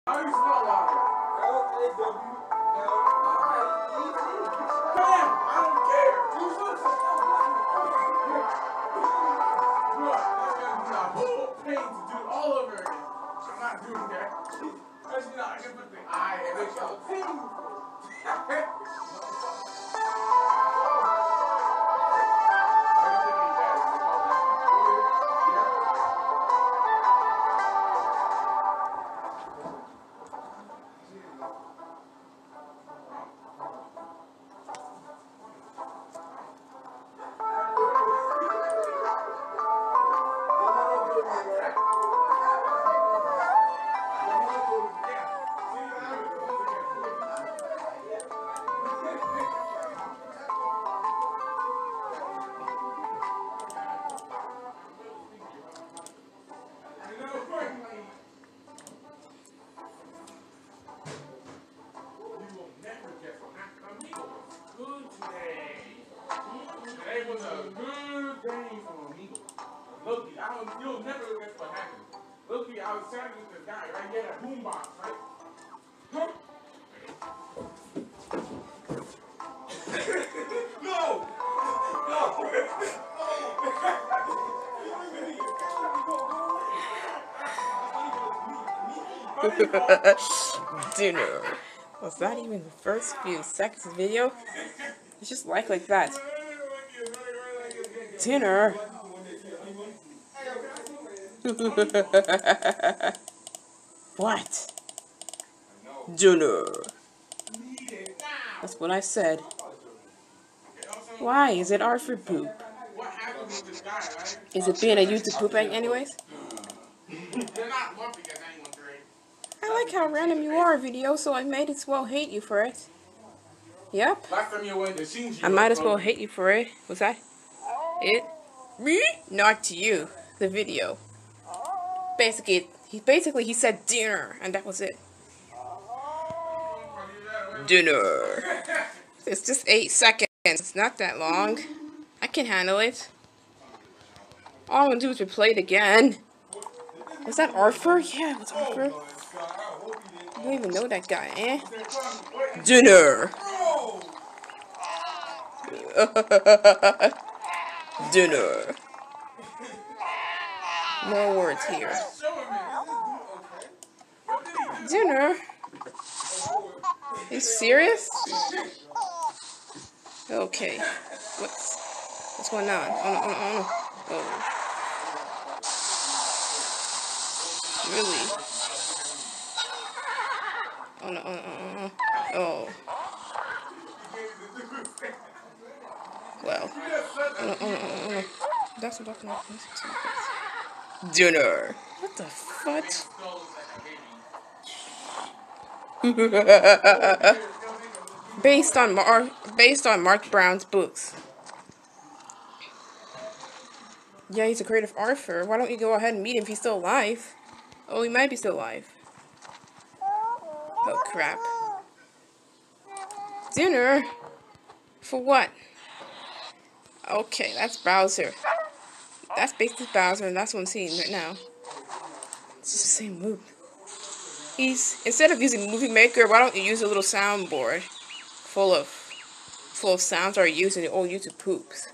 How do you spell lava? L-A-W-L-I-E-T. Damn, I don't care. You should have look, that's gonna be a whole pain to do it all over again. I'm not doing that. Actually, no, I can put the I and it's a pain. Today was a good day for me. Loki, you'll never guess what happened. Loki, I was chatting with this guy, right? He had a boombox, right? Huh? No! Dinner. Was that even the first few seconds of the video? It's just like that. Dinner. What? Dinner. That's what I said. Why? Is it art for poop? Is it being a YouTube poop egg anyways? I like how random you are, video, so I might as well hate you for it. Yep. I might as well hate you for it. Was that it? Me? Not to you. The video. Basically, he said dinner, and that was it. Dinner. It's just 8 seconds. It's not that long. I can handle it. All I'm gonna do is replay it again. Was that Arthur? Yeah, it was Arthur. I don't even know that guy, eh? Dinner. Dinner. No words here. Dinner? Are you serious? Okay. What's going on? Oh. Really? Oh no. Oh. Well. Oh. That's what I'm talking about. Dinner. What the fudge? Based on Mark Brown's books. Yeah, he's a creative author. Why don't you go ahead and meet him if he's still alive? Oh, he might be still alive. Oh, crap. Dinner? For what? Okay, that's Bowser. That's basically Bowser, and that's what I'm seeing right now. It's just the same move. Instead of using Movie Maker, why don't you use a little soundboard full of sounds or using the old YouTube poops?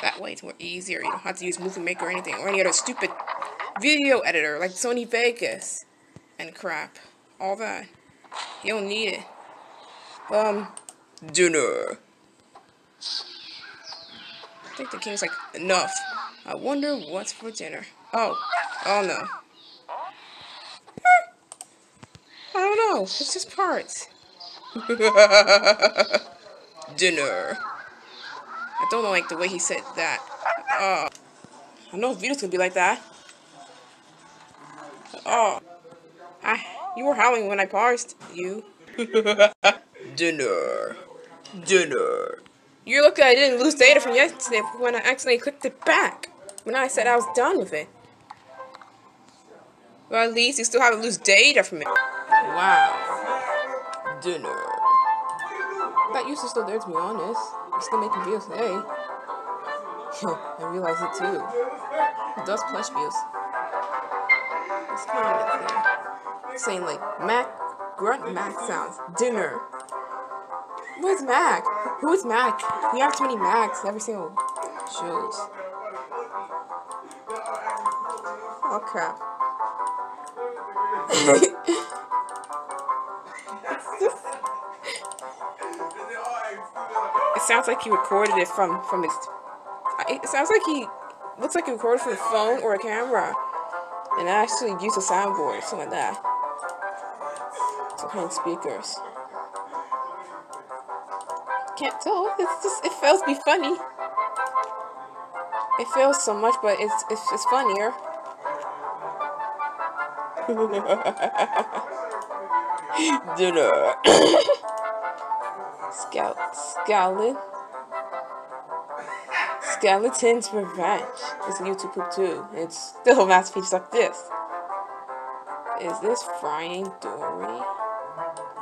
That way it's more easier. You don't have to use Movie Maker or anything, or any other stupid video editor like Sony Vegas and crap. All that. You don't need it. Dinner. I think the king's like, enough. I wonder what's for dinner. Oh no. I don't know. It's just parts. Dinner. I don't like the way he said that. I know videos could be like that. You were howling when I paused you. Dinner. You look like I didn't lose data from yesterday when I accidentally clicked it back. When I said I was done with it. Well, at least you still haven't lose data from it. Wow. Dinner. That used to still there, to be honest. I'm still making videos today. I realize it too. It does plush views. It's kind of thing. saying like Mac, grunt Mac sounds. Dinner. Where's Mac? Who is Mac? We have too many Macs every single shows. Oh crap. It sounds like he recorded it from his. It sounds like he looks like he recorded from a phone or a camera, and actually used a soundboard, something like that. Some kind of speakers. Can't tell. It's just, it fails to be funny. It fails so much, but it's funnier. Dinner. Skeleton's Revenge is a YouTube poop too. It's still masterpieces like this. Is this Frying Dory?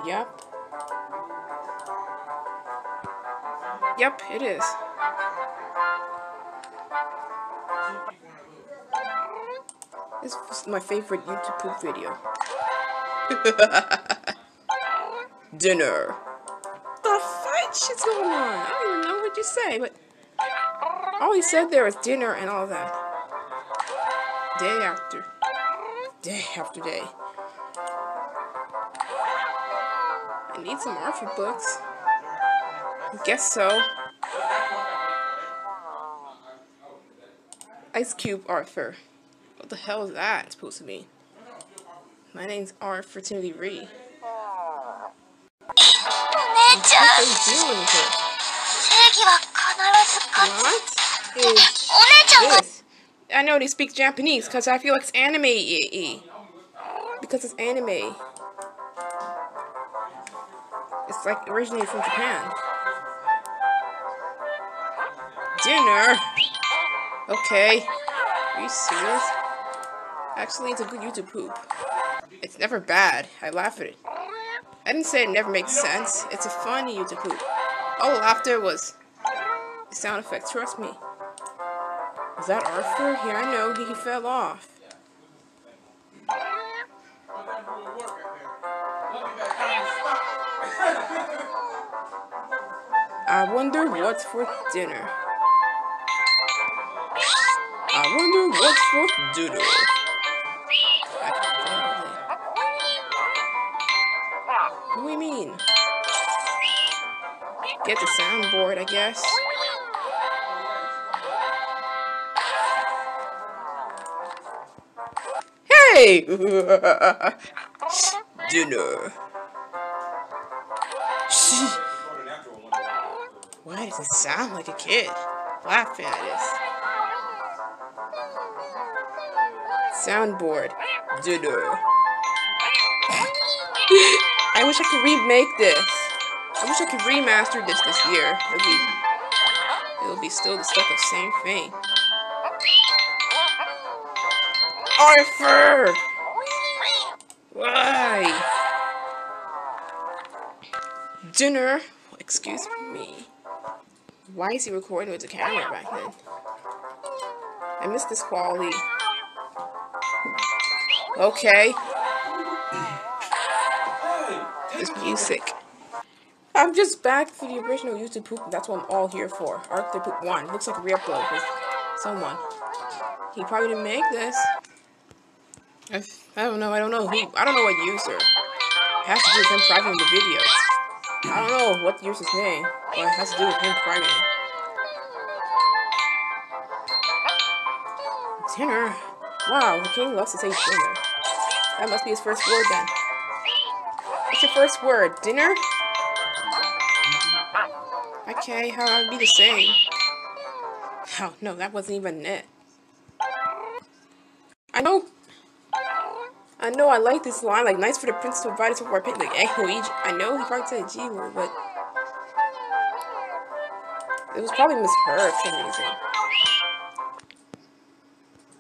Yep. Yep, it is. This is my favorite YouTube poop video. Dinner. The fight shit's going on. I don't even know what you say, but all he said there was dinner and all that. Day after day. I need some Arthur books. I guess so. Ice Cube Arthur. What the hell is that supposed to mean? My name's Arthur Timothy Ree. What are you doing here? What is this? I know they speak Japanese because I feel like it's anime-y. Because it's anime. It's like originated from Japan. Dinner? Okay. Are you serious? Actually, it's a good YouTube poop. It's never bad. I laugh at it. I didn't say it never makes sense. It's a funny YouTube poop. All the laughter was the sound effects. Trust me. Was that Arthur? Yeah, I know. He fell off. I wonder what's for dinner. I wonder what's for dinner. What do you mean? Get the soundboard, I guess. Hey! Dinner. Why does it sound like a kid laughing at this? Soundboard. Dinner. I wish I could remake this. I wish I could remaster this year. It'll be still the stuff the same thing. Arthur! Why? Dinner. Excuse me. Why is he recording with the camera back then? I miss this quality. Okay. This music. I'm just back for the original YouTube poop. That's what I'm all here for. Arthur Poop 1. Looks like a re-upload for someone. He probably didn't make this. I don't know. I don't know who. I don't know what user. It has to do with him privating the video. I don't know what the user's name, but it has to do with him privating. Dinner? Wow, the king loves to say dinner. That must be his first word then. What's your first word? Dinner? Okay, how would be the same? Oh, no, that wasn't even it. I know I like this line, like, nice for the prince to invite us over our picnic. Echo Egypt. I know he probably said a G word, but it was probably misheard for some reason.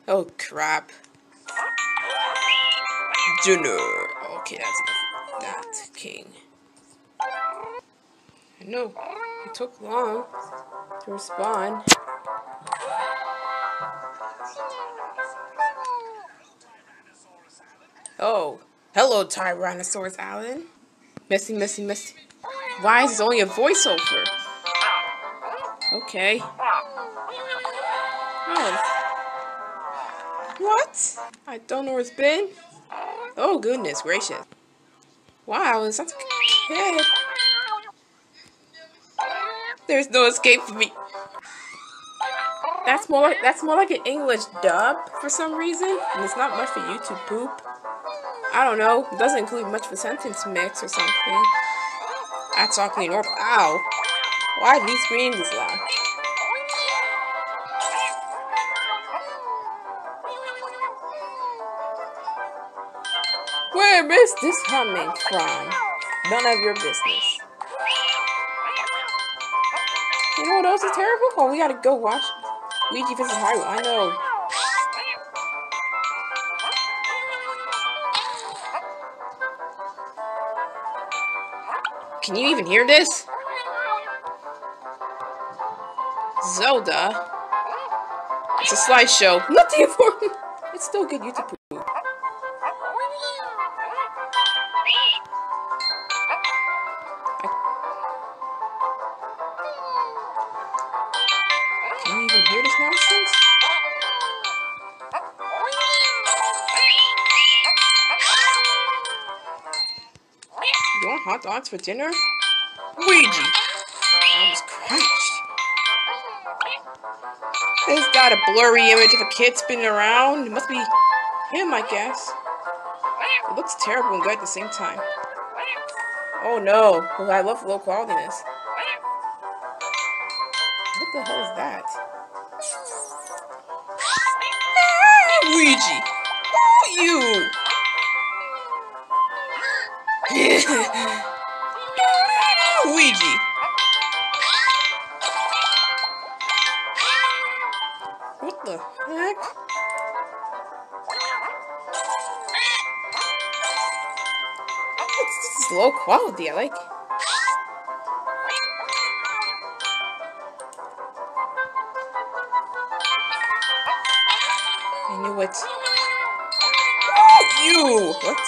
Oh, crap. Dinner. Okay, that's enough of that, king. I know, it took long to respond. Oh, Hello, Tyrannosaurus Alan. Messy, messy, messy. Why is this only a voiceover? Okay. Oh. What? I don't know where it's been. Oh, goodness gracious. Wow, it's such a kid. There's no escape for me. That's more like an English dub for some reason, and it's not much for YouTube poop. I don't know. It doesn't include much for sentence mix or something. That's awkwardly normal. Ow! Why did he scream this loud? Where is this coming from? None of your business. You know what else is terrible? Oh, we gotta go watch Luigi vs. Mario. I know. Can you even hear this? Zelda. It's a slideshow. Nothing important. It's still good YouTube poop. Can you even hear this nonsense? You want hot dogs for dinner? Luigi! I almost crashed. There's got a blurry image of a kid spinning around. It must be him, I guess. It looks terrible and good at the same time. Oh no. Oh, I love low qualityness. What the hell is that? Ah, Luigi! Oh, you! Luigi! What the heck? This is low quality, I like. I knew it. Oh, you! What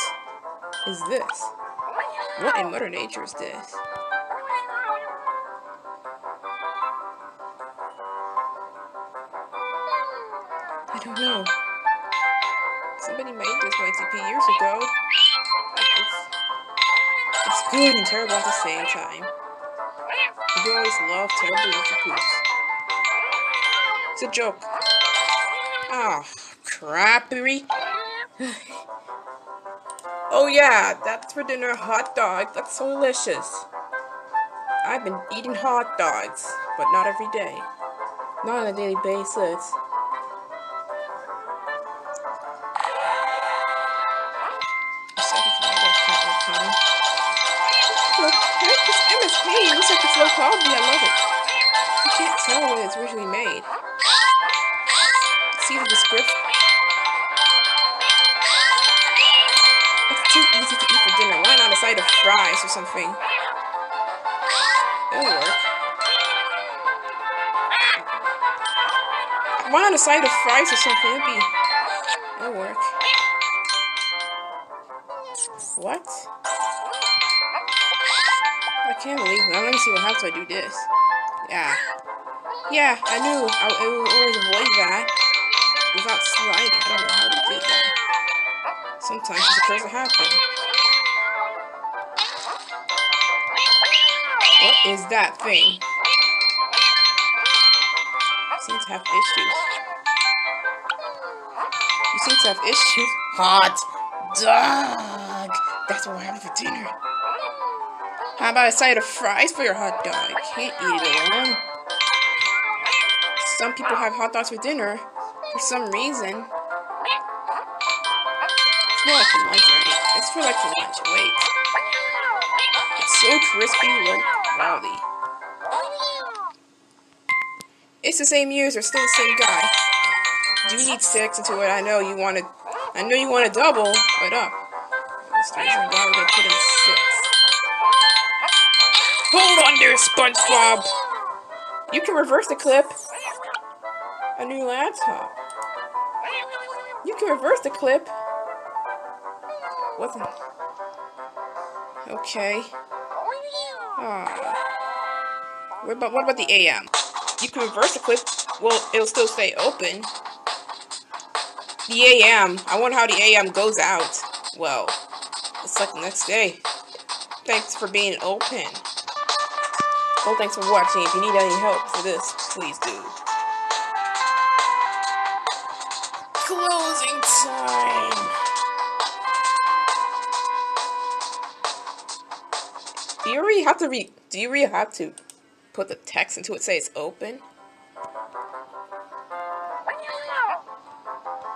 is this? What in Mother Nature is this? I don't know. Somebody made this YTP years ago. It's good and terrible at the same time. I do always love terrible YTPs. It's a joke. Oh, crappery. Oh yeah, that's for dinner, hot dog. That's so delicious. I've been eating hot dogs, but not every day. Not on a daily basis. This MSP looks like it's low quality. I love it. You can't tell when it's originally made. See the description. It's too easy to eat for dinner. Why not a side of fries or something? It'll work. Why not a side of fries or something? It'll work. What? I can't believe it. Now let me see what happens if I do this. Yeah. Yeah, I knew I would always avoid that without sliding. I don't know how to do that. Sometimes it's supposed to happen. What is that thing? Seems to have issues. You seem to have issues. Hot dog! That's what we're having for dinner. How about a side of fries for your hot dog? Can't eat it alone. Some people have hot dogs for dinner for some reason. It's more like for lunch, right? It's for like for lunch. Wait. It's so crispy, low quality. It's the same user, still the same guy. Do you need 6 into it? I know you want to double, but up. That's the reason why we're gonna put in 6. Hold on there, SpongeBob! You can reverse the clip. A new laptop. You can reverse the clip. Wasn't. Okay. What about the AM? You can reverse the clip. Well, it'll still stay open. The AM. I wonder how the AM goes out. Well, it's like the next day. Thanks for being open. Well, thanks for watching. If you need any help for this, please do. Closing time. Do you really have to put the text into it, say it's open?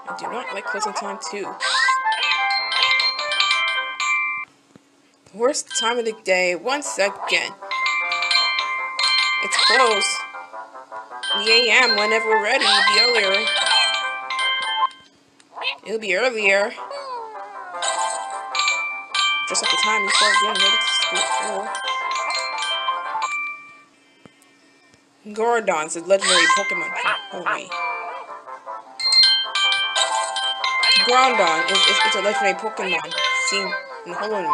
I do not like closing time too. Worst time of the day, once again. It's close. The AM, whenever we're ready, it'll be earlier. It'll be earlier. Just at the time you start getting ready to school. Gordon's a legendary Pokemon from Hoenn. Groudon is a legendary Pokemon seen in Hoenn.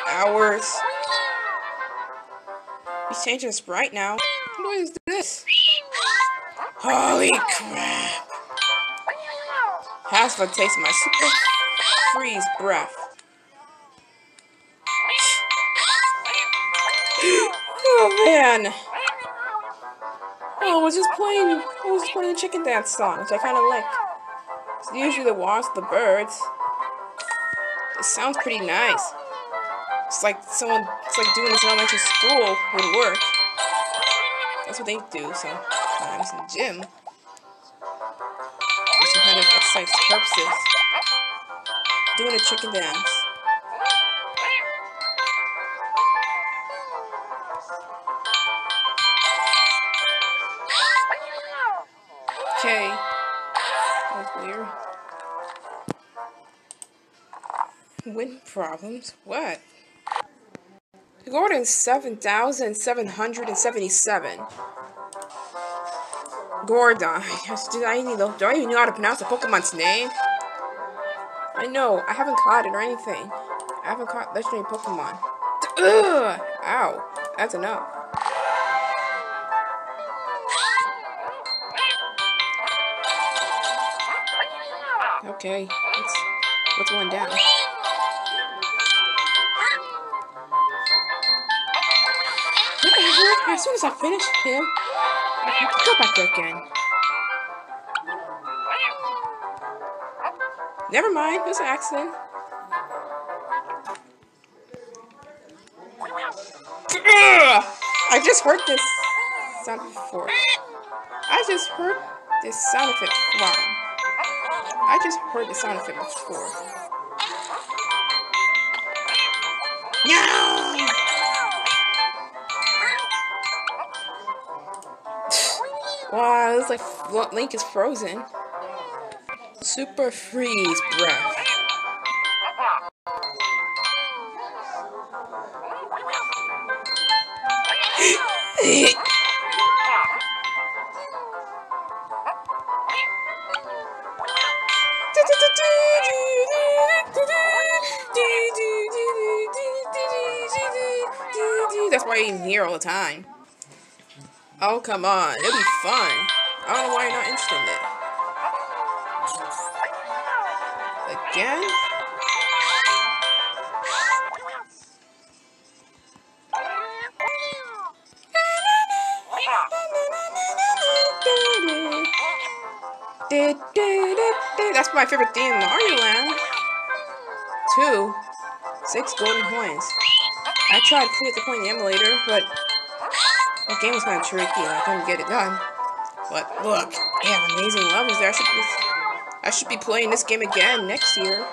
Hours. He's changing his sprite now. What is this? Holy crap! Has to taste my super freeze breath. Oh man! Oh, I was just playing the chicken dance song, which I kind of like. It's usually the wasp, the birds. It sounds pretty nice. It's like doing this in elementary school would work. That's what they do sometimes in the gym. For some kind of exercise purposes. Doing a chicken dance. Okay. That was weird. Wind problems? What? Gordon's 7,777. Gordon. Do I even know how to pronounce a Pokemon's name? I know. I haven't caught it or anything. I haven't caught legendary Pokemon. Ugh! Ow. That's enough. Okay. What's going down? As soon as I finish him, I have to go back there again. Never mind, it was an accident. I just heard this sound before. I just heard this sound effect before. No! Wow, it's like Link is frozen. Super freeze breath. That's why you're in here all the time. Oh, come on. It'll be fun. I don't know why you're not instant it. Again? That's my favorite theme in Mario Land. 6 golden coins. I tried to clear the coin emulator, but the game was kind of tricky and I couldn't get it done. But look, they have amazing levels there. I should be playing this game again next year.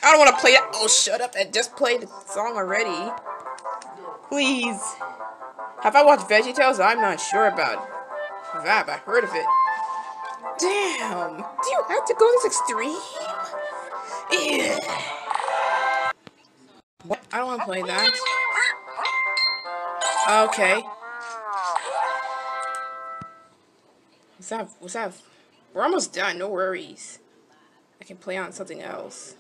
I don't want to play that. Oh, shut up and just play the song already. Please. Have I watched VeggieTales? I'm not sure about that, but I heard of it. Damn. Do you have to go this extreme? Yeah. What? I don't want to play that. Okay. What's that? We're almost done. No worries. I can play on something else.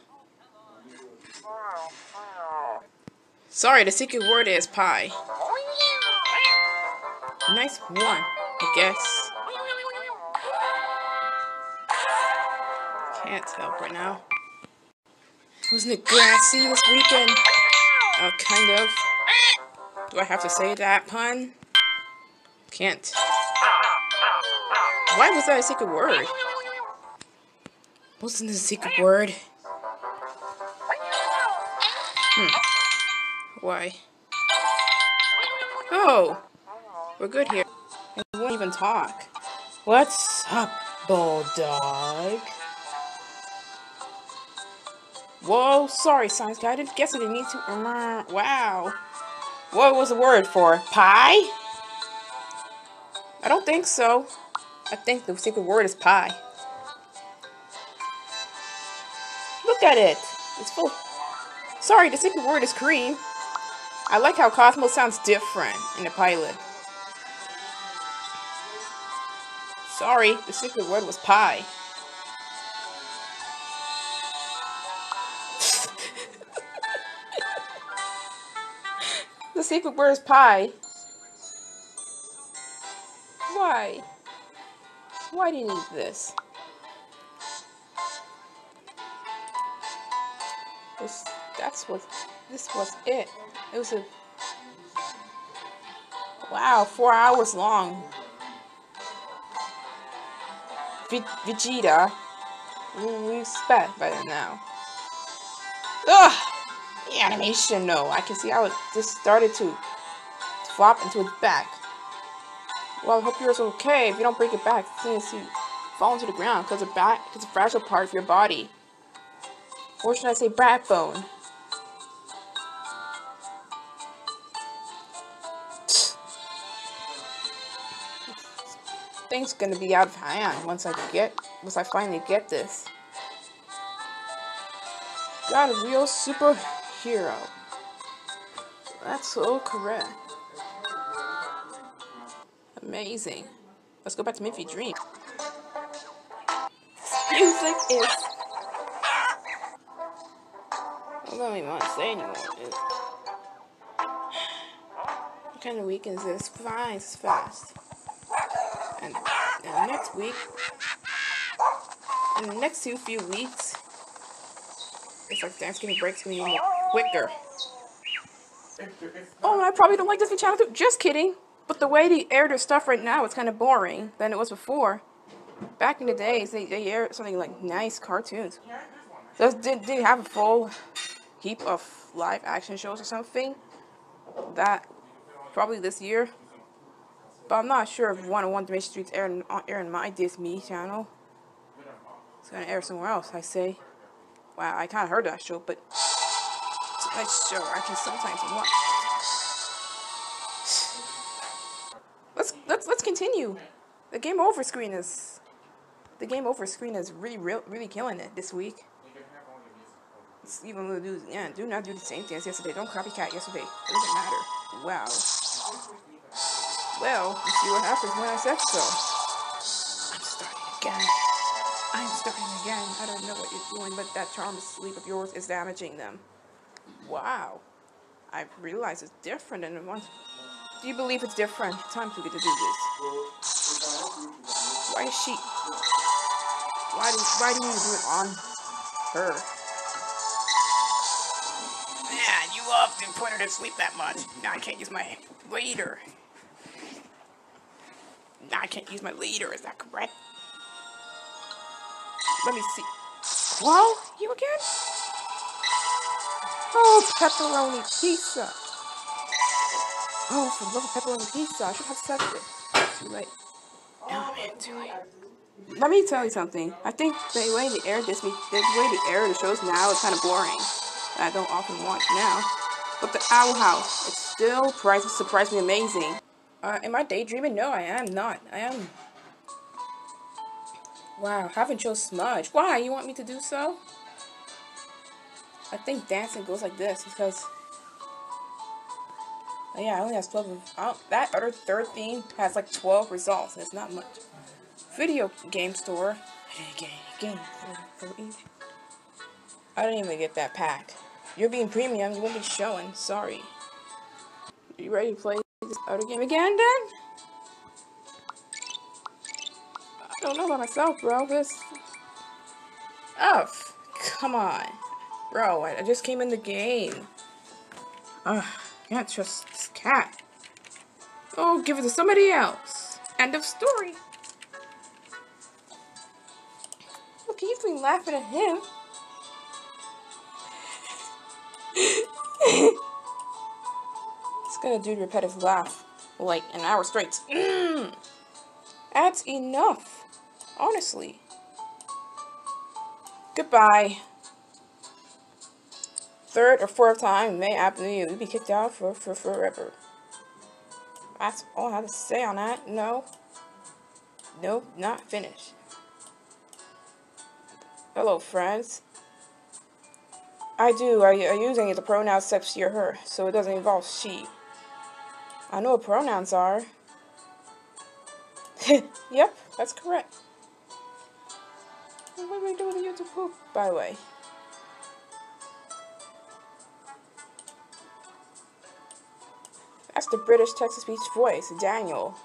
Sorry, the secret word is pie. Nice one, I guess. Can't help right now. Wasn't it grassy this weekend? Kind of. Do I have to say that pun? Can't. Why was that a secret word? Wasn't it a secret word? Why? Oh! We're good here. And we won't even talk. What's up, Bulldog? Whoa, sorry, science guy. I didn't guess I didn't need to. Wow. What was the word for? Pie? I don't think so. I think the secret word is pie. Look at it. It's full. Sorry, the secret word is cream. I like how Cosmo sounds different in the pilot. Sorry, the secret word was pie. The secret word is pie. Why? Why do you need this? This was it. It was a... Wow, 4 hours long. Vegeta. We expect better now. Ugh! The animation, no. I can see how it just started to flop into its back. Well, I hope yours okay. If you don't break it back, as soon as you fall into the ground, because it's a fragile part of your body. Or should I say backbone? Things gonna be out of hand once I finally get this. Got a real superhero. That's so correct. Amazing. Let's go back to Miffy Dream. Music is... I don't even want to say anymore. What kind of week is this? Fine, it's fast. And next week, in the next few weeks, it's like Thanksgiving break's gonna be more quicker. Oh, and I probably don't like Disney Channel too. Just kidding. But the way they air their stuff right now, it's kind of boring than it was before. Back in the days, they aired something like nice cartoons. Did they have a full heap of live action shows or something? That probably this year. But I'm not sure if 101 Dalmatian Street's airing my Disney channel. It's gonna air somewhere else, I say. Wow, I kind of heard that show, but it's a nice show. I can sometimes watch. Let's continue. The Game Over screen is really killing it this week. It's even do not do the same thing as yesterday. Don't copycat yesterday. It doesn't matter. Wow. Well, you see what happens when I said so. I'm starting again. I don't know what you're doing, but that charmed sleep of yours is damaging them. Wow. I realize it's different than once. Do you believe it's different? Time to get to do this. Why is she... Why do you do it on her? Man, you often put her to sleep that much. Now I can't use my later. Now I can't use my leader, is that correct? Let me see. Squall? You again? Oh, pepperoni pizza. Oh, for the love of pepperoni pizza. I should have said this. Too late. Oh, man, too late. Let me tell you something. I think the way they air the shows now is kind of boring. I don't often watch now. But the Owl House, it still surprised me amazing. Am I daydreaming? No, I am not. I am. Wow, haven't chose Smudge. Why? You want me to do so? I think dancing goes like this because Oh, yeah, it only has 12. That other third theme has like 12 results. It's not much. Video game store. Game for each. I didn't even get that pack. You're being premium. You won't be showing. Sorry. Are you ready to play this other game again, then? I don't know about myself, bro. This. Oh, come on. Bro, I just came in the game. Ugh, can't trust this cat. Oh, give it to somebody else. End of story. Look, he's been laughing at him. It's gonna do the repetitive laugh. Like an hour straight. That's enough. Honestly. Goodbye. Third or fourth time may happen to you. You'll be kicked out for forever. That's all I have to say on that. No. Nope, not finished. Hello, friends. I use any of the pronouns except she or her, so it doesn't involve she. I know what pronouns are. Yep, that's correct. What do we do with the YouTube poop, by the way? That's the British text-to-speech voice, Daniel.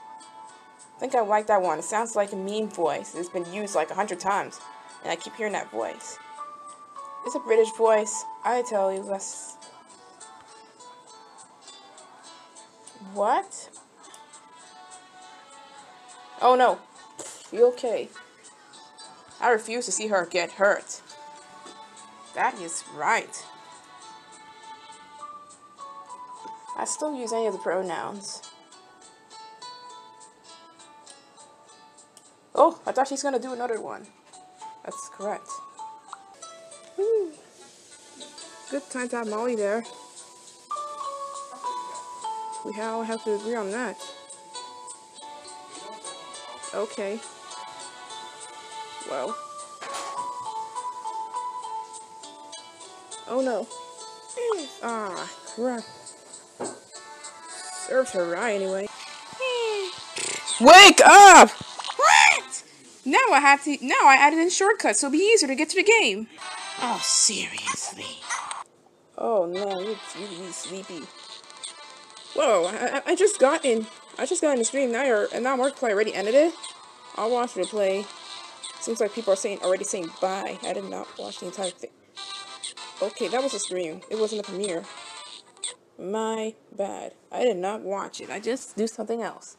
I think I like that one. It sounds like a meme voice. It's been used like 100 times, and I keep hearing that voice. It's a British voice. I tell you, that's... What? Oh no. You okay? I refuse to see her get hurt. That is right. I still use any of the pronouns. Oh, I thought she's gonna do another one. That's correct. Woo. Good time to have Molly there. We all have to agree on that. Okay. Well. Oh no. Ah, crap. Serves her right anyway. Wake up! What? Now I added in shortcuts so it'll be easier to get to the game. Oh, seriously. Oh no, you be sleepy. Whoa, I just got in. I just got in the stream now. Now Markiplier already ended it. I'll watch the replay. Seems like people are already saying bye. I did not watch the entire thing. Okay, that was a stream. It wasn't a premiere. My bad. I did not watch it. I just do something else.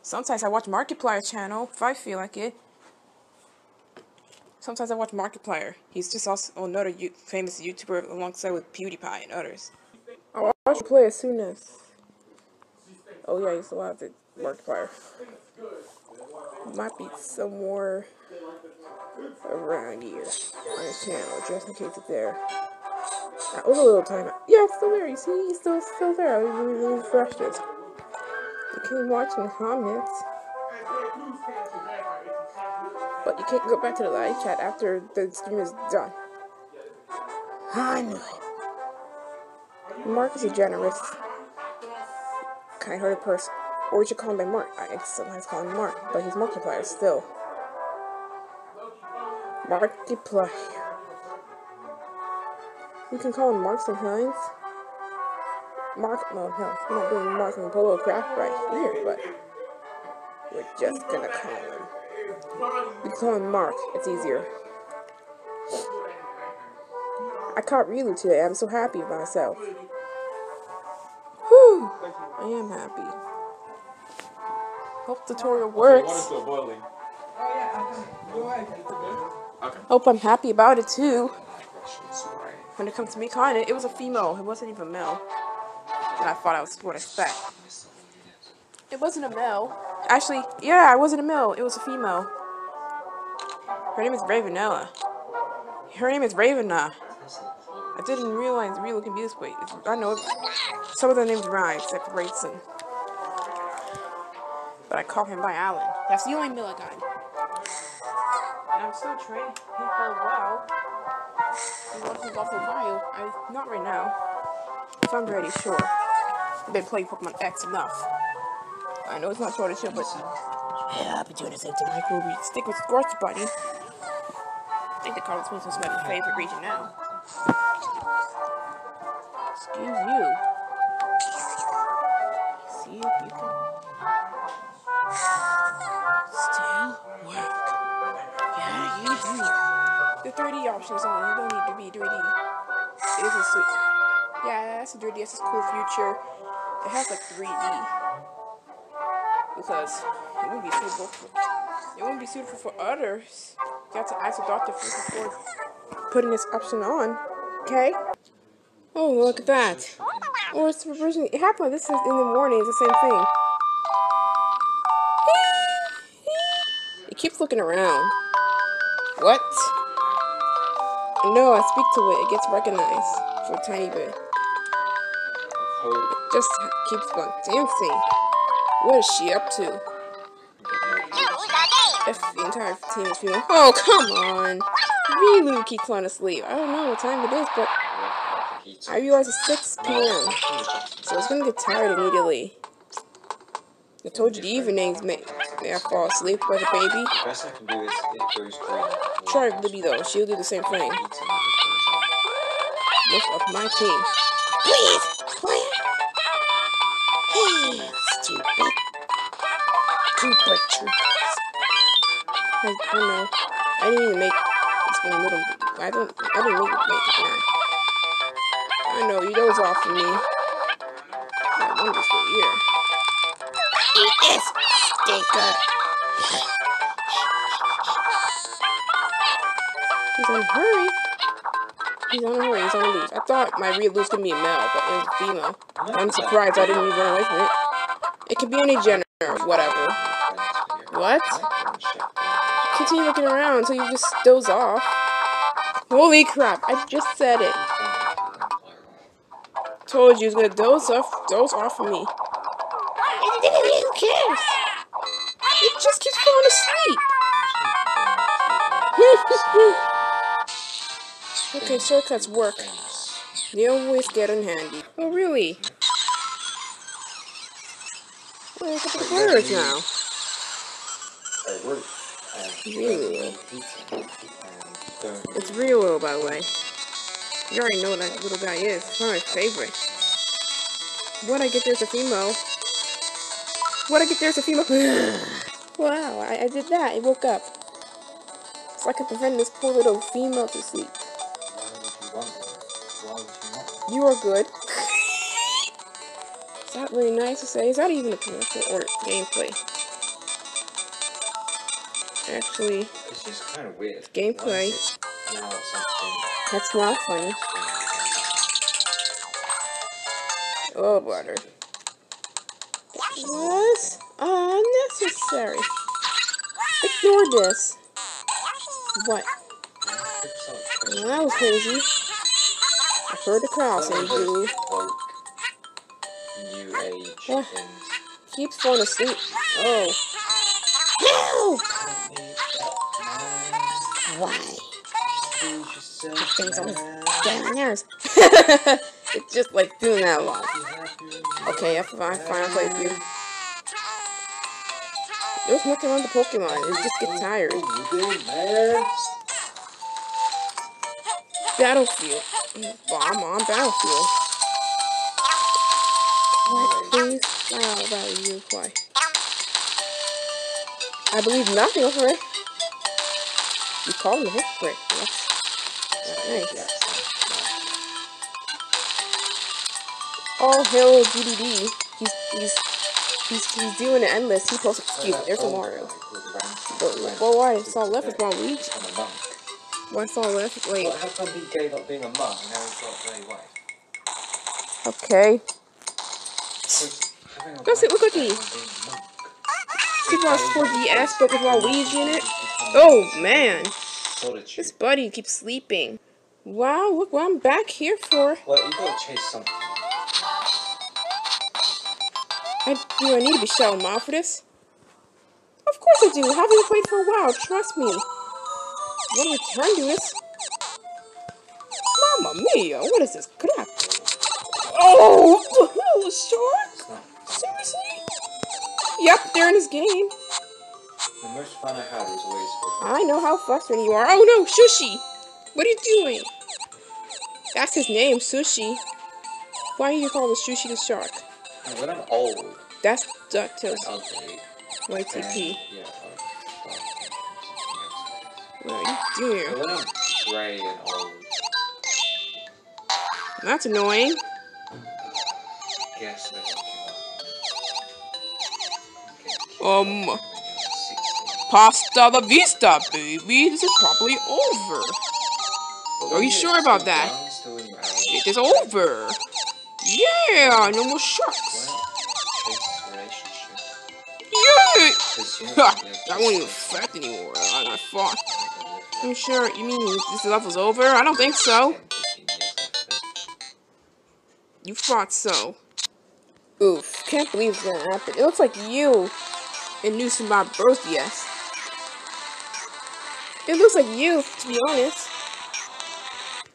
Sometimes I watch Markiplier channel if I feel like it. Sometimes I watch Markiplier. He's just also another famous YouTuber alongside with PewDiePie and others. I'll watch you play as soon as... Oh yeah, I used to watch it. Markiplier. Might be somewhere around here on his channel, just in case it's there. That was a little time. Yeah, it's still there. You see, he's still there. I really refreshed it. You can watch and comment, but you can't go back to the live chat after the stream is done. I knew it. Mark is a generous, kind-hearted person. Or you should call him by Mark. I sometimes call him Mark, but he's Markiplier still. Markiplier. You can call him Mark sometimes. Mark, no, we're not doing Mark and Polo Craft right here, but we're just gonna call him. We can call him Mark, it's easier. I caught Rilu today, I'm so happy with myself. Whew, I am happy. Hope the tutorial works. Water's still boiling. Okay. Hope I'm happy about it too. When it comes to me calling it, it was a female, it wasn't even male. And I thought I was what I expect. It wasn't a male. Actually, yeah, it wasn't a male, it was a female. Her name is Ravenella. Her name is Ravena. I didn't realize Rilu can be this way. I know some of the names rhyme, except for Rayson. But I call him by Alan. That's the only male I got. And I'm still training her well. I'm watching Buffalo Mario. Not right now. If I'm ready, sure. been playing Pokemon X enough. I know it's not Sword and Shield, but yeah, I've been doing the same thing. Like Ruby, stick with Scorch Buddy. I think the Colorado Springs is my favorite region now. Excuse you. See if you can still work. Yeah, you do. The 3D option is on. You don't need to be 3D. It is a sweet. Yeah, that's a 3D. It's a cool future. It has like 3D because it wouldn't be suitable for others. You have to ask a doctor before putting this option on. Okay. Oh, look at that. Oh, it's reversion. It happened. This is in the morning. It's the same thing. It keeps looking around. What? No, I speak to it. It gets recognized for a tiny bit. It just keeps going dancing. What is she up to? If the entire team is female. Oh, come on. Riolu keeps falling asleep. I don't know what time it is, but I realize it's 6 p.m. So it's gonna get tired immediately. I told you the evenings may I fall asleep like a baby. The best I can do is it goes green. Try Libby though, she'll do the same thing. Most of my team. Please! Quiet! Hey, stupid. Trooper troopers. I don't know. I didn't even make this one little. I didn't make it now. I know, you doze off for me. That wonderful ear. Eat this, stinker. He's on a hurry. He's on a hurry. He's on a loose. I thought my real loose could be a male, but it was a female. I'm surprised I didn't even run away from it. It could be any gender or whatever. What? Continue looking around until you just doze off. Holy crap! I just said it. Told you he was gonna doze off of me. Who cares? It just keeps falling asleep. Okay, shortcuts work. They always get in handy. Oh, really? Oh, look at the birds now. Really? It's Riolu, by the way. You already know what that little guy is. It's one of my favorite. What I get there's a female. What I get there's a female. Wow, I did that. I woke up. So I could prevent this poor little female to sleep. You are good. Is that really nice to say? Is that even a commercial or gameplay? Actually, it's just kind of weird. Gameplay. That's not funny. Oh, brother. Was unnecessary. Ignore this. What? Well, that was crazy. I heard the crowd saying boo. New age Yeah. things. Keeps falling asleep. Oh. Help! Why? Things always down nerves. It's just like doing that a lot. Okay, after my final playthrough. There's nothing wrong with the Pokemon. It just gets tired. Battlefield. Bomb on Battlefield. What? Please? Wow, about you. Why? I believe nothing of her. You call him a hypocrite. That's nice. All hail DDD. He's doing it endless. He posted, excuse me, there's a Mario. But why? It's all left with Luigi. Why it's all left? Wait. How come he gave up being a monk and now he's got a grey wife? Okay. Go sit with Cookie. Super Mario 4DS, but with Luigi in it. Oh man. This buddy keeps sleeping. Wow, look what I'm back here for. Well, you gotta chase something. Do I need to be shouting mom for this? Of course I do. Haven't played for a while. Trust me. What are we trying to do this? Mamma mia! What is this crap? Oh, sure. Yep, they're in this game. The most fun I had was always with I know how frustrating you are. Oh no, Sushi! What are you doing? That's his name, Sushi. Why do you call the Sushi the shark? when I'm old. That's DuckTales. Ugly. YTP. Yeah, What are you doing? when I'm grey and old. That's annoying. Guess I don't give up. Pasta la vista, baby. This is probably over. Are you sure about that? It is over. Yeah, no more sharks. Yeah. That won't even affect anymore. I fought. I'm sure. You mean this level's over? I don't think so. You thought so. Oof, can't believe that happened. It looks like you in New Super Mario Bros. Yes. It looks like you, to be honest.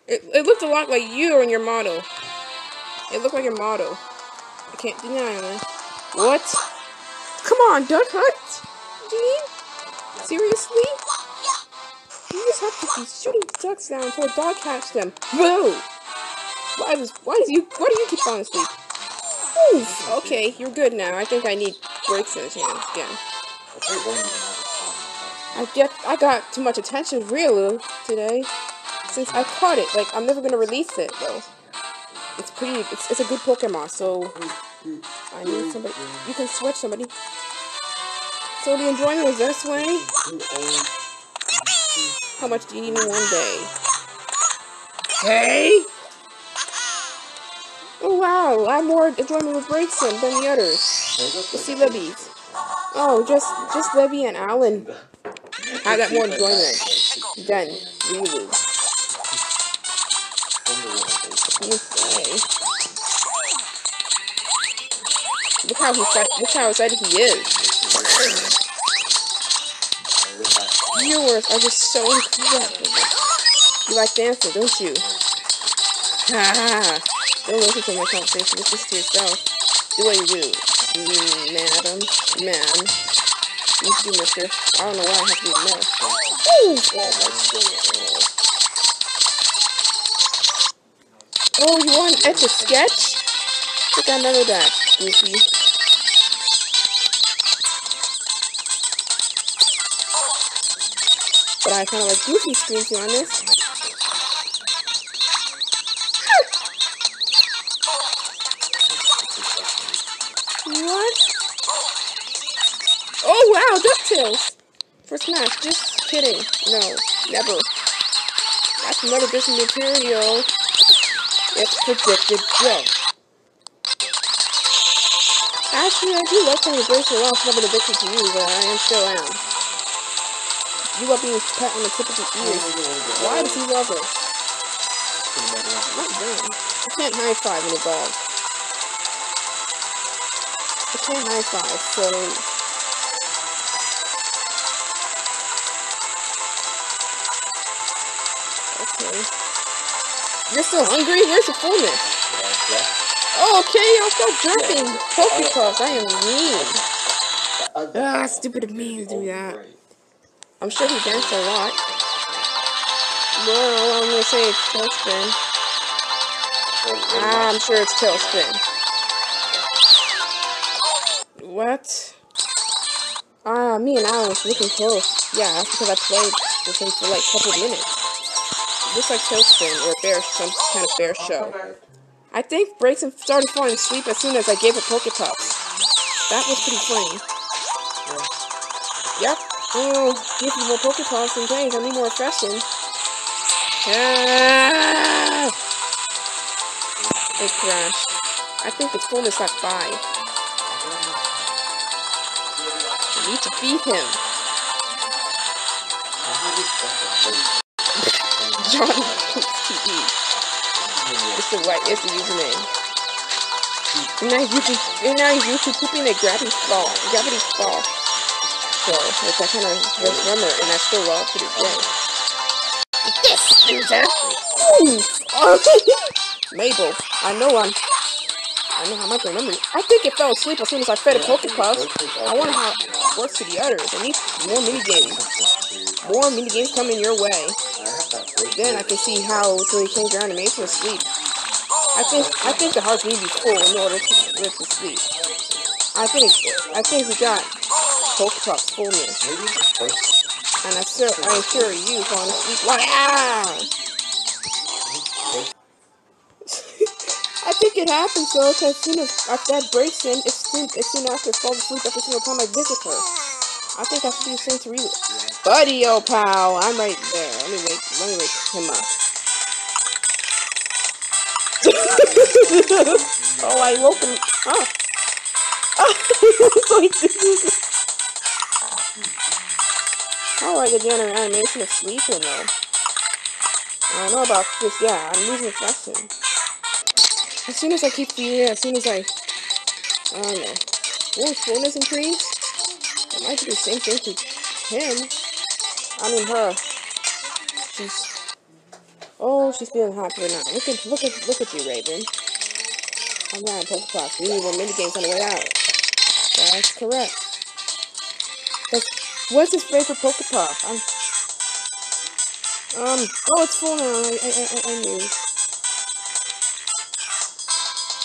It looked a lot like you in your model. It looked like your model. I can't deny it. What? Come on, Duck Hunt! Gene? Seriously? You just have to keep shooting ducks down until a dog catches them. Whoa! Why do you keep falling asleep? Oof, okay, you're good now. I think I need breaks in his hands again. I got too much attention, really, today. Since I caught it, like, I'm never gonna release it, though. It's a good Pokemon, so I need somebody. You can switch somebody. So the enjoyment was this way. How much do you need in one day? Hey! Oh wow, I have more enjoyment with Braixen than the others. Let's see Libby's. Oh, just Libby and Alan. I got more enjoyment than Lulu. Look how excited he is. Viewers are just so incredible. You like dancing, don't you? Ha! Don't listen to my conversation. Listen to yourself. Do what you do, madam, man. You do, mister. I don't know why I have to be mad. Ooh! Oh, you want an etch a sketch? I think I remember that, Goofy. But I kind of like Goofy screen to be honest. What? Oh wow, DuckTales! For Smash, just kidding. No, never. That's another different material. It's predicted jump. Actually, I do love playing Bracer off. I've been addicted to you, but I still am. You love being pet on the tip of his ears. Why does he love it? Not them. I can't high five in a dog. I can't high five, so. Okay. You're still hungry? Where's your fullness? Oh, okay, I'll stop jumping. Pokepuffs, I am mean. Ah, stupid of me to do that. I'm sure he danced a lot. Well, I'm gonna say it's Tailspin. I'm sure it's Tailspin. What? Me and Alan was looking close. Yeah, that's because I played with him for like a couple of minutes. Looks like Tailspin or some kind of bear show. I think Braixen started falling asleep as soon as I gave it Pokepuffs. That was pretty funny. Yep. Oh, give me more Pokepuffs and things. I need more refreshing. Ah! It crashed. I think its fullness at 5. I need to beat him. John TV. It's the username. And now YouTube pooping a Gravity's Fall. So, it's a kind of rumor, and I still love to this day. Yes, loser! Mabel, I I know how much I remember. I think it fell asleep as soon as I fed a Pokepuff. I wonder how it works to the others. I need more mini games. More mini games coming your way. Then I can see how to really change your animation to sleep. I think the hearts need to be full in order for it to sleep. I think we got Pokepuff's fullness. And I assure you falling asleep. Wow! I think it happens though, because as soon as that breaks in, it's soon after it falls asleep every single time I visit her. I think I should do the same to Riolu. Buddy, oh pal, I'm right there. Let me wake him up. Oh, I woke him. Oh. How do I get the animation of sleeping though? I don't know about this. Yeah, I'm losing reflection. As soon as I keep feeding it, don't know. Will his fullness increase? I might do the same thing to him. I mean her. She's feeling happy right now. Look at you, Raven. I'm not a Pokepuff. We need more minigames on the way out. That's correct. What's his favorite Pokepuff? Oh, it's full now. I knew.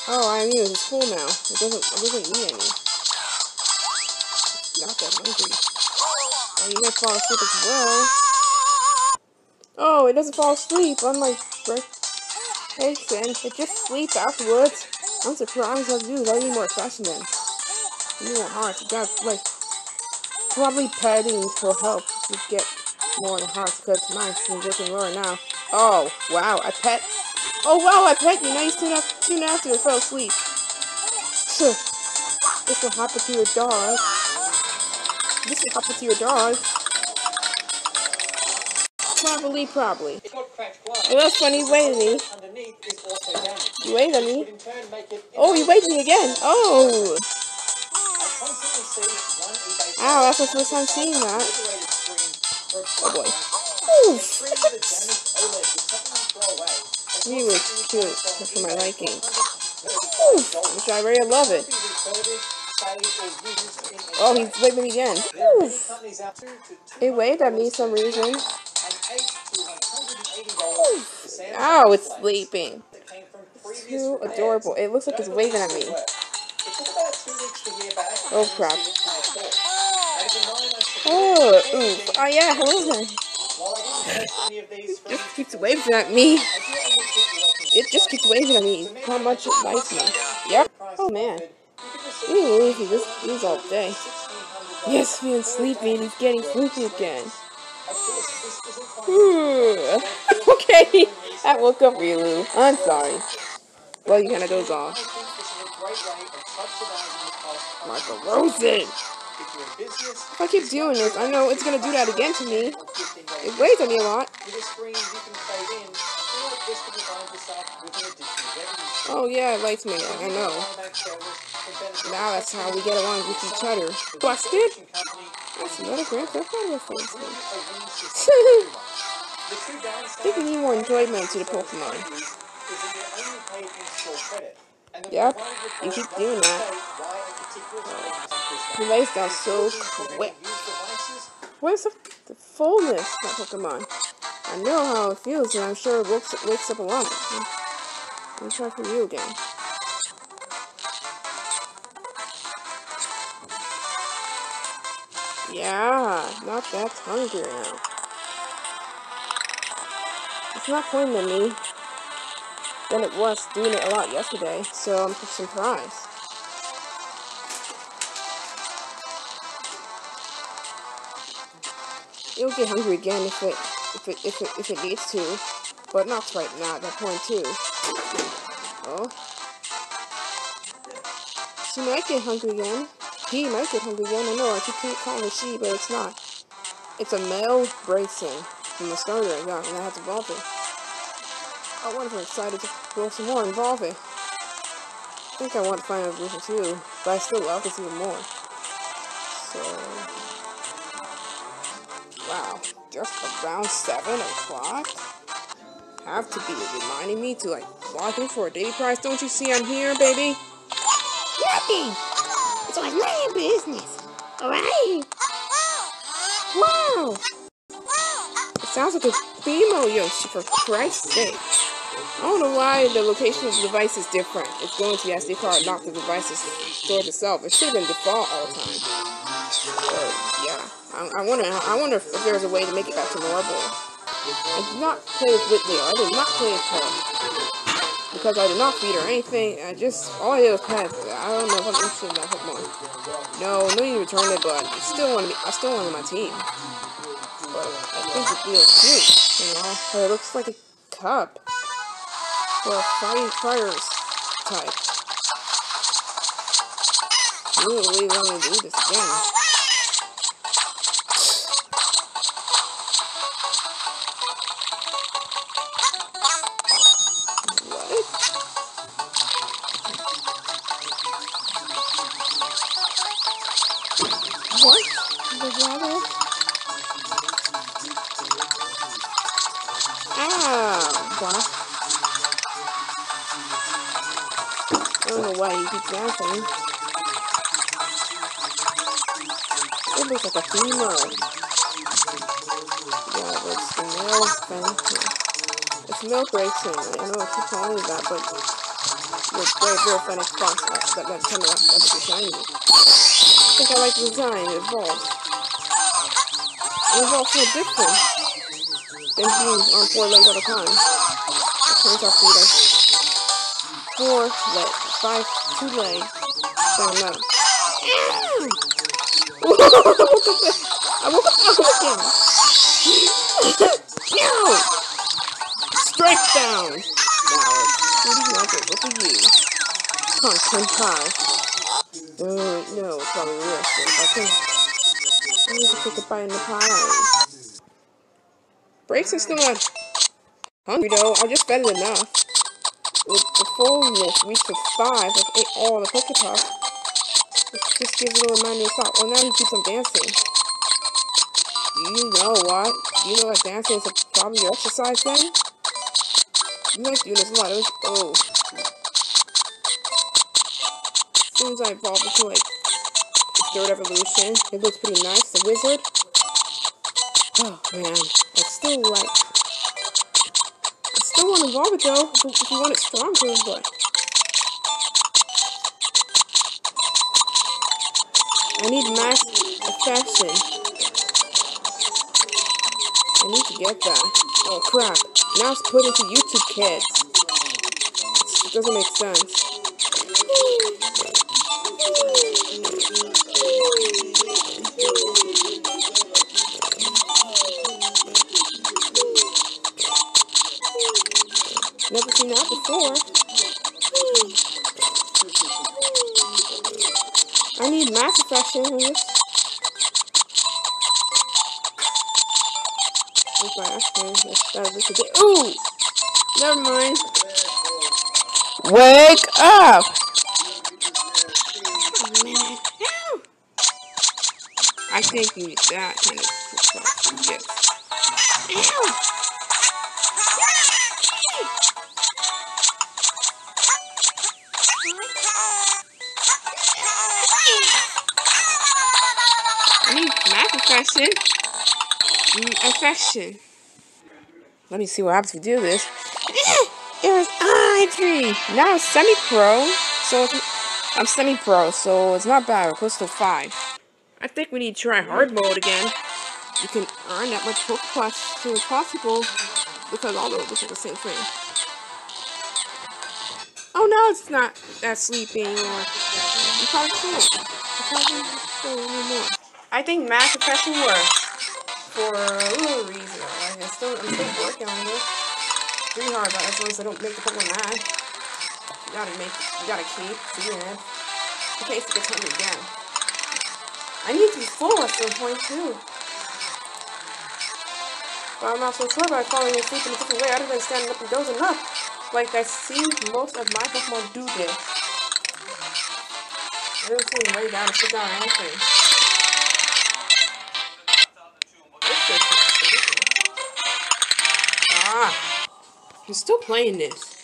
Oh, I knew it's full now. It doesn't need any. Not that hungry. Oh, you might fall asleep as well. Oh, it doesn't fall asleep. Unlike Jason, it just sleeps afterwards. I'm surprised how to do that. I need more fashion then. You need more hearts. You got probably petting will help you get more of the hearts because mine's working lower now. Oh, wow, I pet. Oh, wow, I pet you. Now you soon after it fell asleep. This will happen to your dog. Probably. Oh, that's funny. He waved at me. He waved at me. Oh, he waved at me again. Oh. Ow, that's the first time seeing that. Oh boy. Oof. He was cute, for my liking. Oof. Which I really love it. Oh, he's waving at me again. Oof. He waved at me for some reason. Ow, it's sleeping. Too adorable. It looks like it's waving at me. Oh crap. Oh, oof. Oh yeah, hello there. It just keeps waving at me. How much it likes me. Yep. Oh man. He's all day. Yes, feeling sleepy and he's getting sleepy again. Okay. I woke up Riolu. I'm sorry. Well, you kind of doze off. Michael Rosen! If I keep doing this, I know it's gonna do that again to me. It weighs on me a lot. Oh yeah, it likes me. I know. Now that's how we get along with each other. Busted? That's another Grand Theft Auto reference. I think we need more enjoyment to the Pokemon. Yep, you keep doing that. He lays down so quick. Where's the fullness of that Pokemon? I know how it feels, and I'm sure it wakes up along. Let me try for you again. Yeah, not that hungry now. It's not pointing at me than it was doing it a lot yesterday, so I'm just surprised. It'll get hungry again if it needs to, but not right now at that point too. Oh, she might get hungry again. He might get hungry again. I know I keep calling it she, but it's not. It's a male bracing from the starter I got, and I have to evolve it. I wonder if I'm excited to grow some more and evolve it. I think I want to find a version too, but I still love this even more. So, wow, just around 7 o'clock? Have to be reminding me to like log in for a daily prize. Don't you see I'm here, baby? talking. So it's none of your business. Alright? Wow. It sounds like a female Yoshi, for Christ's sake. I don't know why the location of the device is different. It's going to the SD card, not the device's storage itself. It should have been default all the time. Yeah. I wonder if there's a way to make it back to normal. I did not play with Whitley. I did not play with her. Because I did not feed her anything. All I did was pet. I don't know if I'm interested in that Pokemon. No need to return it, but I still want on my team. But I think it feels cute, you know. It looks like a cup. For a fighters type. You don't really want to do this again. What? The water? What? I don't know why he keeps dancing. It looks like a female. Yeah, but it's the male thing. It's milk racing. I know I keep calling it that, but you're very funny spot. That's kind of what you're showing me. I think I like the design. It evolves. It evolves so different than being on 4 legs at a time. It turns out to be like 4 legs, 2 legs. Down low. I woke up again. Strike down. Now, who do you want to look at you? Pumpkin pie. No, it's probably worse. I need to take a bite in the pie. Breaks are still not hungry though. I just fed it enough. With the fullness reached to 5, I ate all the Pokepuff. It just gives it a reminder to stop. Well, now he keeps on dancing. You know what? You know that dancing is probably your exercise then? You like doing this a lot. Oh. As soon as I evolve into like the 3rd evolution, it looks pretty nice. The wizard. Oh man. I still want to evolve it though. If you want it stronger, but I need max affection. I need to get that. Oh crap. Now it's put into YouTube Kids. It doesn't make sense. Never seen that before. I need max affection in this. Ooh! Never mind. Wake up! Oh, man. I think you need that kind of stuff. Yes. Ow! I need max affection. Affection. Let me see what happens if we do this. It was Ivory. Now I'm semi-pro, I'm semi-pro, so it's not bad. We're close to 5. I think we need to try hard mode again. You can earn that much Pokepuff as soon as possible because all those are the same thing. Oh no, it's not that sleepy anymore. You probably can't. You probably don't anymore. I think max affection works. For a little reason. I'm still working on this. It's pretty hard, but as long as I don't make the Pokemon mad. You gotta keep seeing it. In case it gets hungry again. I need to be full at some point too. But I'm not so sure about falling asleep in a different way other than standing up and dozing up. Like I see most of my Pokemon do this. I don't see them lay down and sit down or anything. I'm still playing this.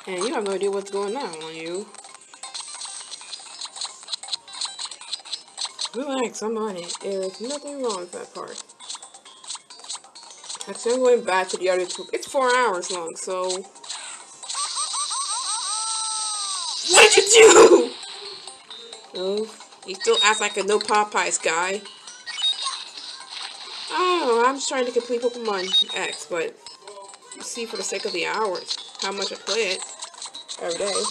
And you have no idea what's going on you. Relax, I'm on it. There's nothing wrong with that part. Actually, I'm going back to the other two. It's 4 hours long, so... What did you do? Oh, you still act like a no Popeyes guy. Oh, I'm just trying to complete Pokemon X, but you see, for the sake of the hours, how much I play it every day.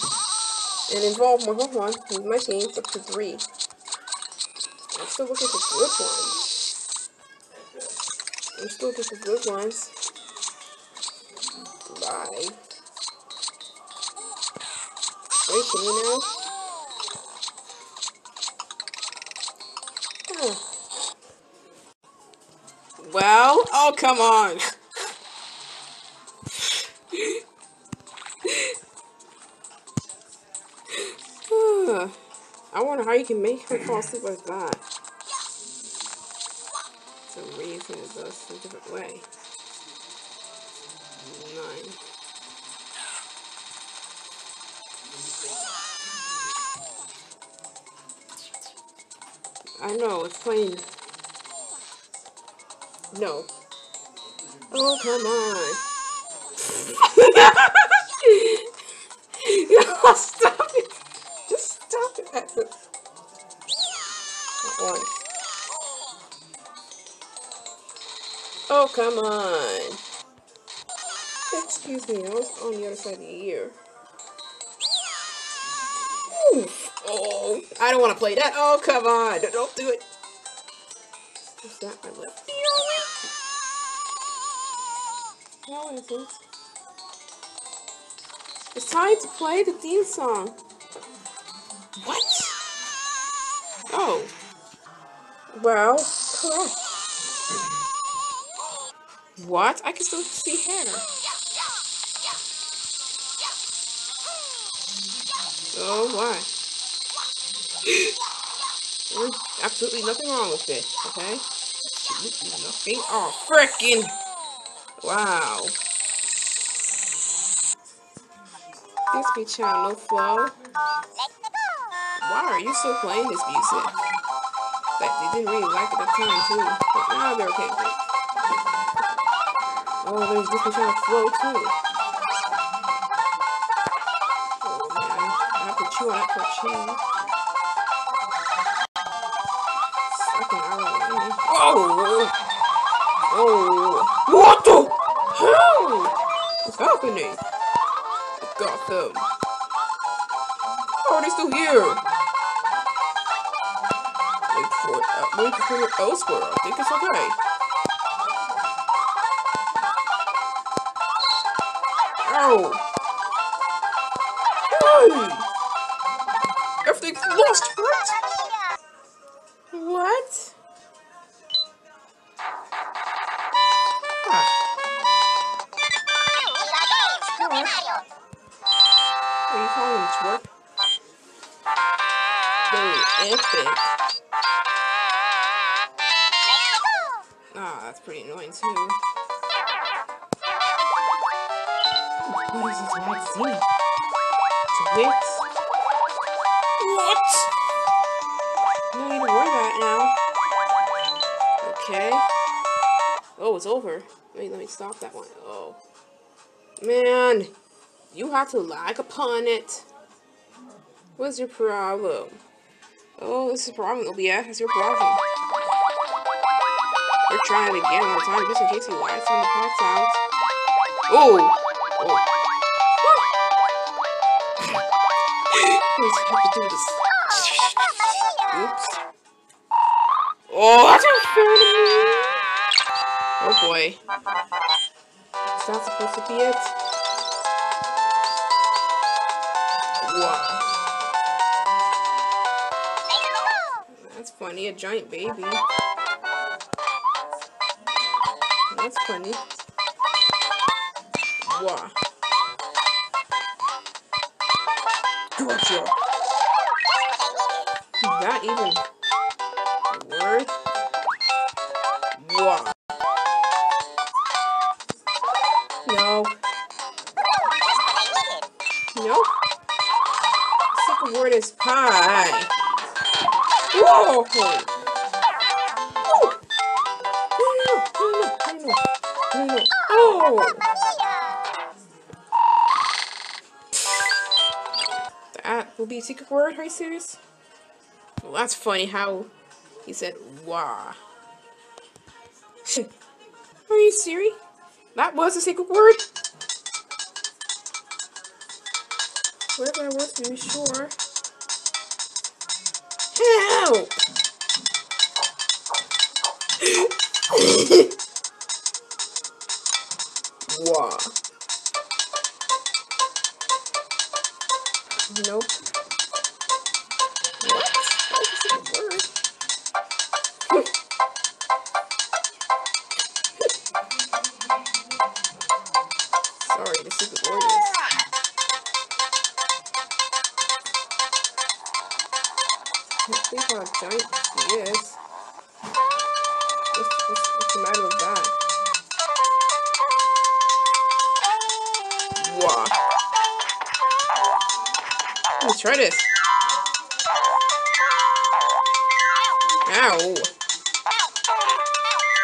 And involve more Pokemon with my teams up to 3. I'm still looking for good ones. I'm still looking for good ones. Bye. Wait, can you now? Oh. Well, oh come on. I wonder how you can make her fall asleep like that. It's a reason it does a different way. 9. I know, it's plain. No. Oh, come on. No, stop it. Just stop it. That's it. Once. Oh, come on. Excuse me, I was on the other side of the ear. Oof. Oh, I don't want to play that. Oh, come on. Don't do it. What's that? My left ear? No, it isn't. It's time to play the theme song. What? Oh. Well, correct. What? I can still see hair. Oh, why? There's absolutely nothing wrong with it, okay? Nothing. Oh, frickin'. Wow. This be channel no flow. Why are you still playing this music? Like, they didn't really like it at the time, too. But now they're okay with it. Oh, there's Disney Channel Flow, too. Oh, man. I have to chew on it for a change. Second hour. Oh! Oh! What the hell is happening? Got them. How are they still here? Wait for it elsewhere. I think it's okay. Ow! Hey! Everything's lost, right? What? What are you calling him, twerp? Very epic. Ah, that's pretty annoying too. What is this magazine? Twix? What? No need to worry about it now. Okay. Oh, it's over. Wait, let me stop that one. Oh. Man, you have to lag upon it. What's your problem? Oh, this is a problem, OBS. It's your problem. We're trying it again all the time, just in case you lag some of the parts out. Oh! Oh. I have to do this. Oops. Oh, that's unfair to me. Oh boy. Is that supposed to be it? Wow. That's funny, a giant baby. That's funny. Wow. Gotcha. Is that even a word? Wow. No. Nope. Secret word is pie. Whoa! No. Oh! That will be a secret word? Are you serious? Well, that's funny how he said wah. Are you serious? That was a secret word? Whatever that was, to be sure. Help! Wah. Nope. What? That was a secret word. Sorry, the secret word is... Let's see how giant he is. What's the matter with that? Wah. Let's try this. Ow.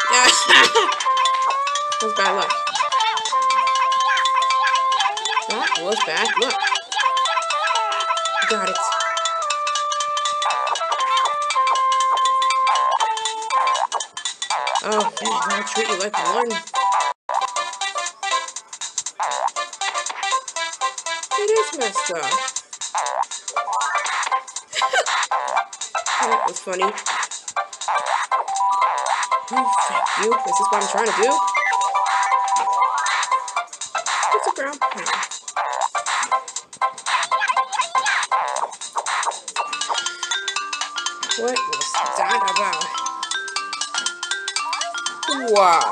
That was bad luck. That was bad luck. Got it. Oh, man, I'll treat you like one. It is messed up. That was funny. Oh, thank you. This is what I'm trying to do. What's the ground pound? What was that about? Wow.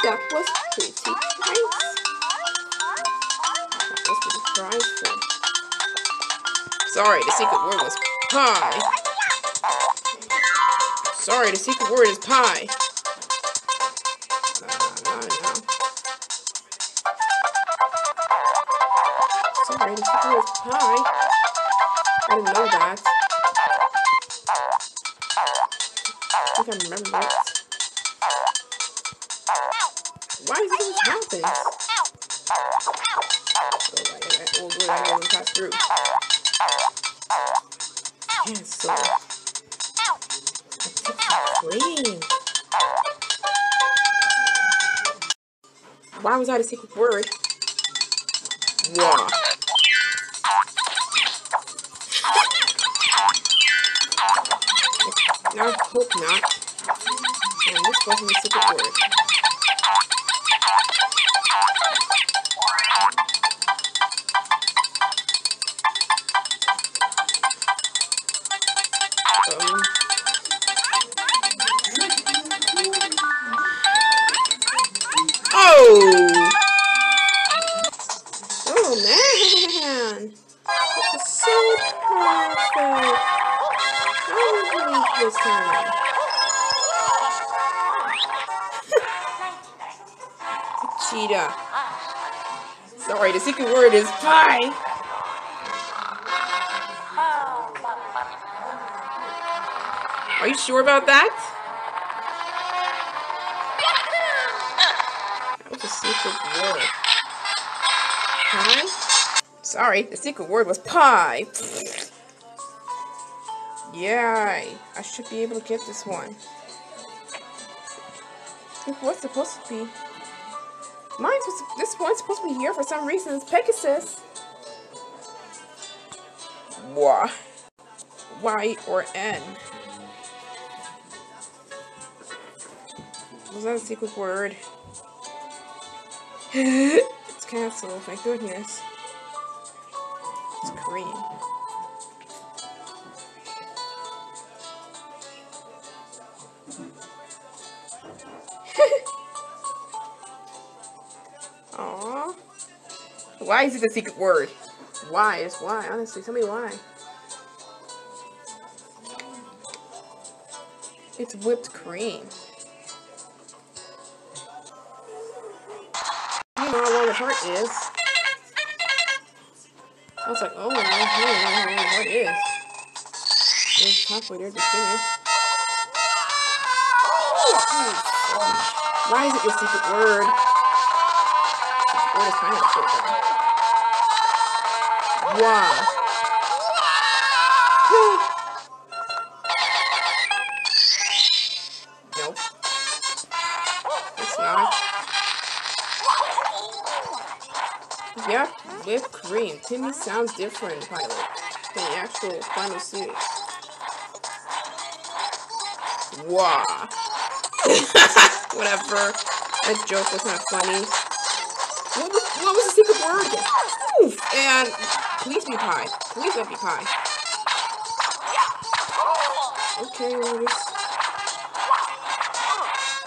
That was pretty nice. That was pretty prizeful. Sorry, the secret word was pie. Sorry, the secret word is pie. No. Sorry, the secret word is pie. I didn't know that. I think I remember it. Why is it always happen? Oh, good, I didn't pass through. Yes, so... Green. Why was that a secret word? Wah. I hope not. And this wasn't a secret word. Oh man! It's so perfect! I will believe this time. Cheetah. Sorry, the secret word is pie! Are you sure about that? That was a secret word. Pie? Sorry, the secret word was pie. Yeah, I should be able to get this one. What's supposed to be? This one's supposed to be here for some reason. It's Pegasus. Wah. Y or N. Was that a secret word? It's canceled. My goodness. It's green. Aww. Why is it a secret word? Why is why? Honestly, tell me why. It's whipped cream. You know how long the part is. I was like, oh, I don't know what it is. It's halfway there to finish. Why is it your secret word? Secret word is kind of short. Wow. Nope. It's not. Yep, whipped cream. Timmy sounds different, Pilot, than the actual final series. Wow. Whatever. That joke was not funny. What was the secret word again? Oof. And please be pie. Please let me pie. Okay, we'll just...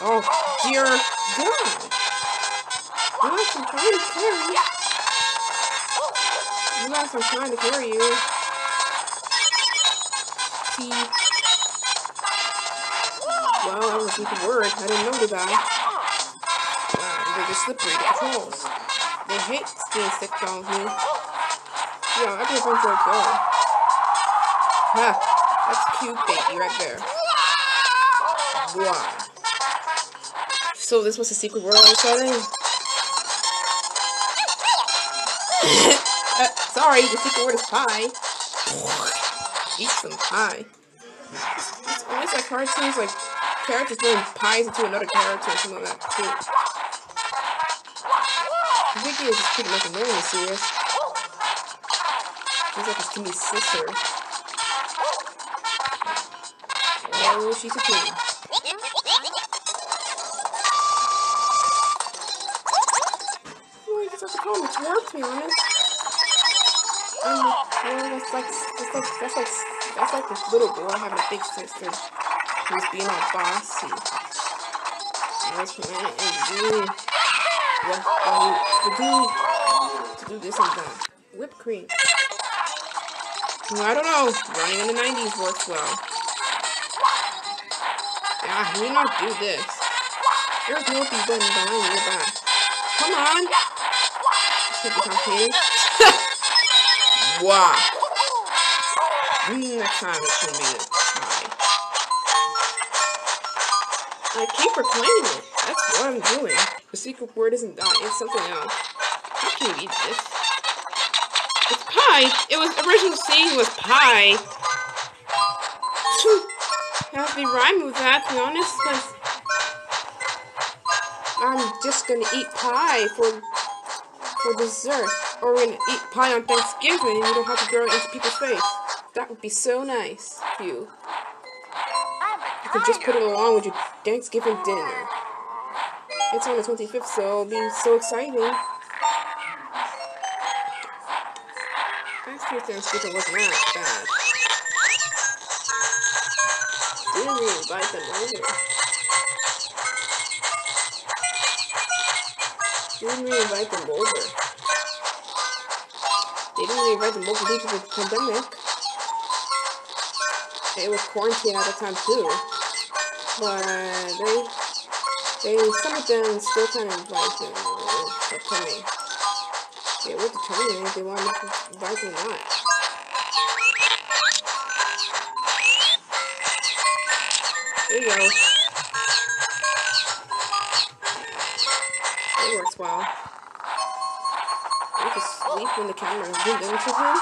Oh, dear God. Yes, I'm trying to carry. Yes, I'm trying to carry you. T. Well, that was a secret word. I didn't know that. Wow, they're just slippery, the controls. They hate being sick on me. Yo, everyone's like, go. Ha! That's cute, baby, right there. Wow. So this was a secret word I was telling? Sorry, the secret word is pie. Eat some pie. It's almost like cartoons, like characters throwing pies into another character or something like that, too. Vicky is just pretty much annoying in the series. She's like a Timmy's sister. Oh, she's a queen. Well, I guess I have to call him. It's work, to be honest. Well, that's like this little girl having a big sister who's being all bossy. What's planning and do to do this and that. Whipped cream. Well, I don't know. Running in the 90s works well. Yeah, he did not do this. There's no be button behind your back. Come on. This can't be complicated. Wow. Next time it's gonna be this high. I keep replaying it. That's what I'm doing. The secret word isn't that. It's something else. How can you eat this? It's pie. It was original saying was pie. It has to be rhyming with that, to be honest, because I'm just gonna eat pie for dessert. Or we're gonna eat pie on Thanksgiving and you don't have to throw it into people's face. That would be so nice for you. You could just put it along with your Thanksgiving dinner. It's on the 25th, so it'll be so exciting. Last year's Thanksgiving wasn't that bad. Didn't really invite them over. Didn't really invite them over. They didn't really invite them over due to the pandemic. It was quarantine at the time too. But some of them still kind of invite them for coming. They were determining if they wanted to invite them or not. There you go. It works well. You just sleep when the camera is zoomed into him.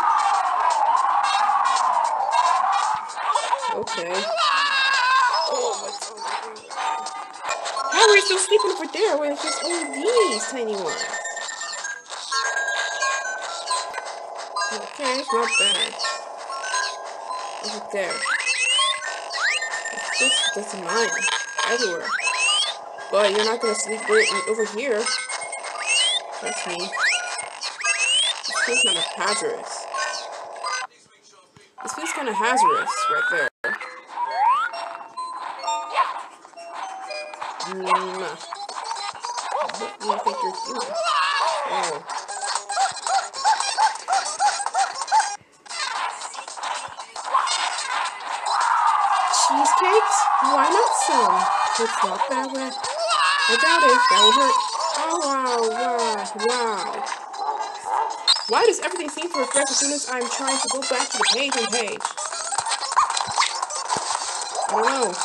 Okay. Oh, what's on the How are we still sleeping over there when it's just only these tiny ones? Okay, it's not bad. Over there. It's just doesn't mind. Everywhere. But you're not gonna sleep over here. Trust me. This feels kind of hazardous. This feels kind of hazardous right there. What do you think you're doing? Oh. Cheesecakes? Why not some? It's not that bad. I doubt it. That will hurt. Oh, wow. Why does everything seem to refresh as soon as I'm trying to go back to the page? I don't know.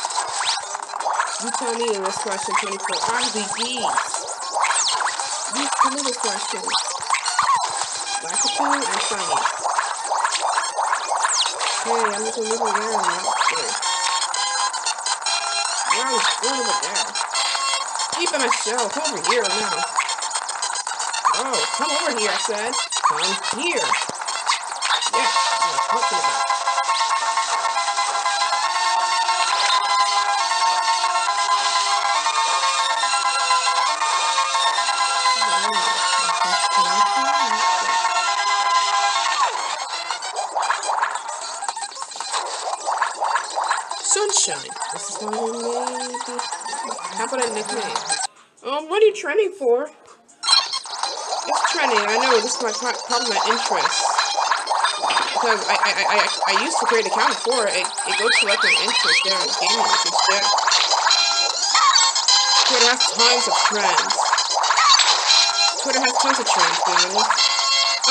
You tell me this question 24. RBGs. You tell me this question. Lakitu and Shiny. Hey, I'm just gonna move around now. Where are we going over there? Keep on a shelf over here now. Oh, come over here, I said. Come here. Yeah, that's what I'm talking about. Sunshine. This is my maybe. How about a nickname? What are you trending for? It's trending. I know this is probably my interest. Because I used to create an account before. It goes to like an interest there in gaming, which is there. Twitter has tons of trends. Twitter has tons of trends, man.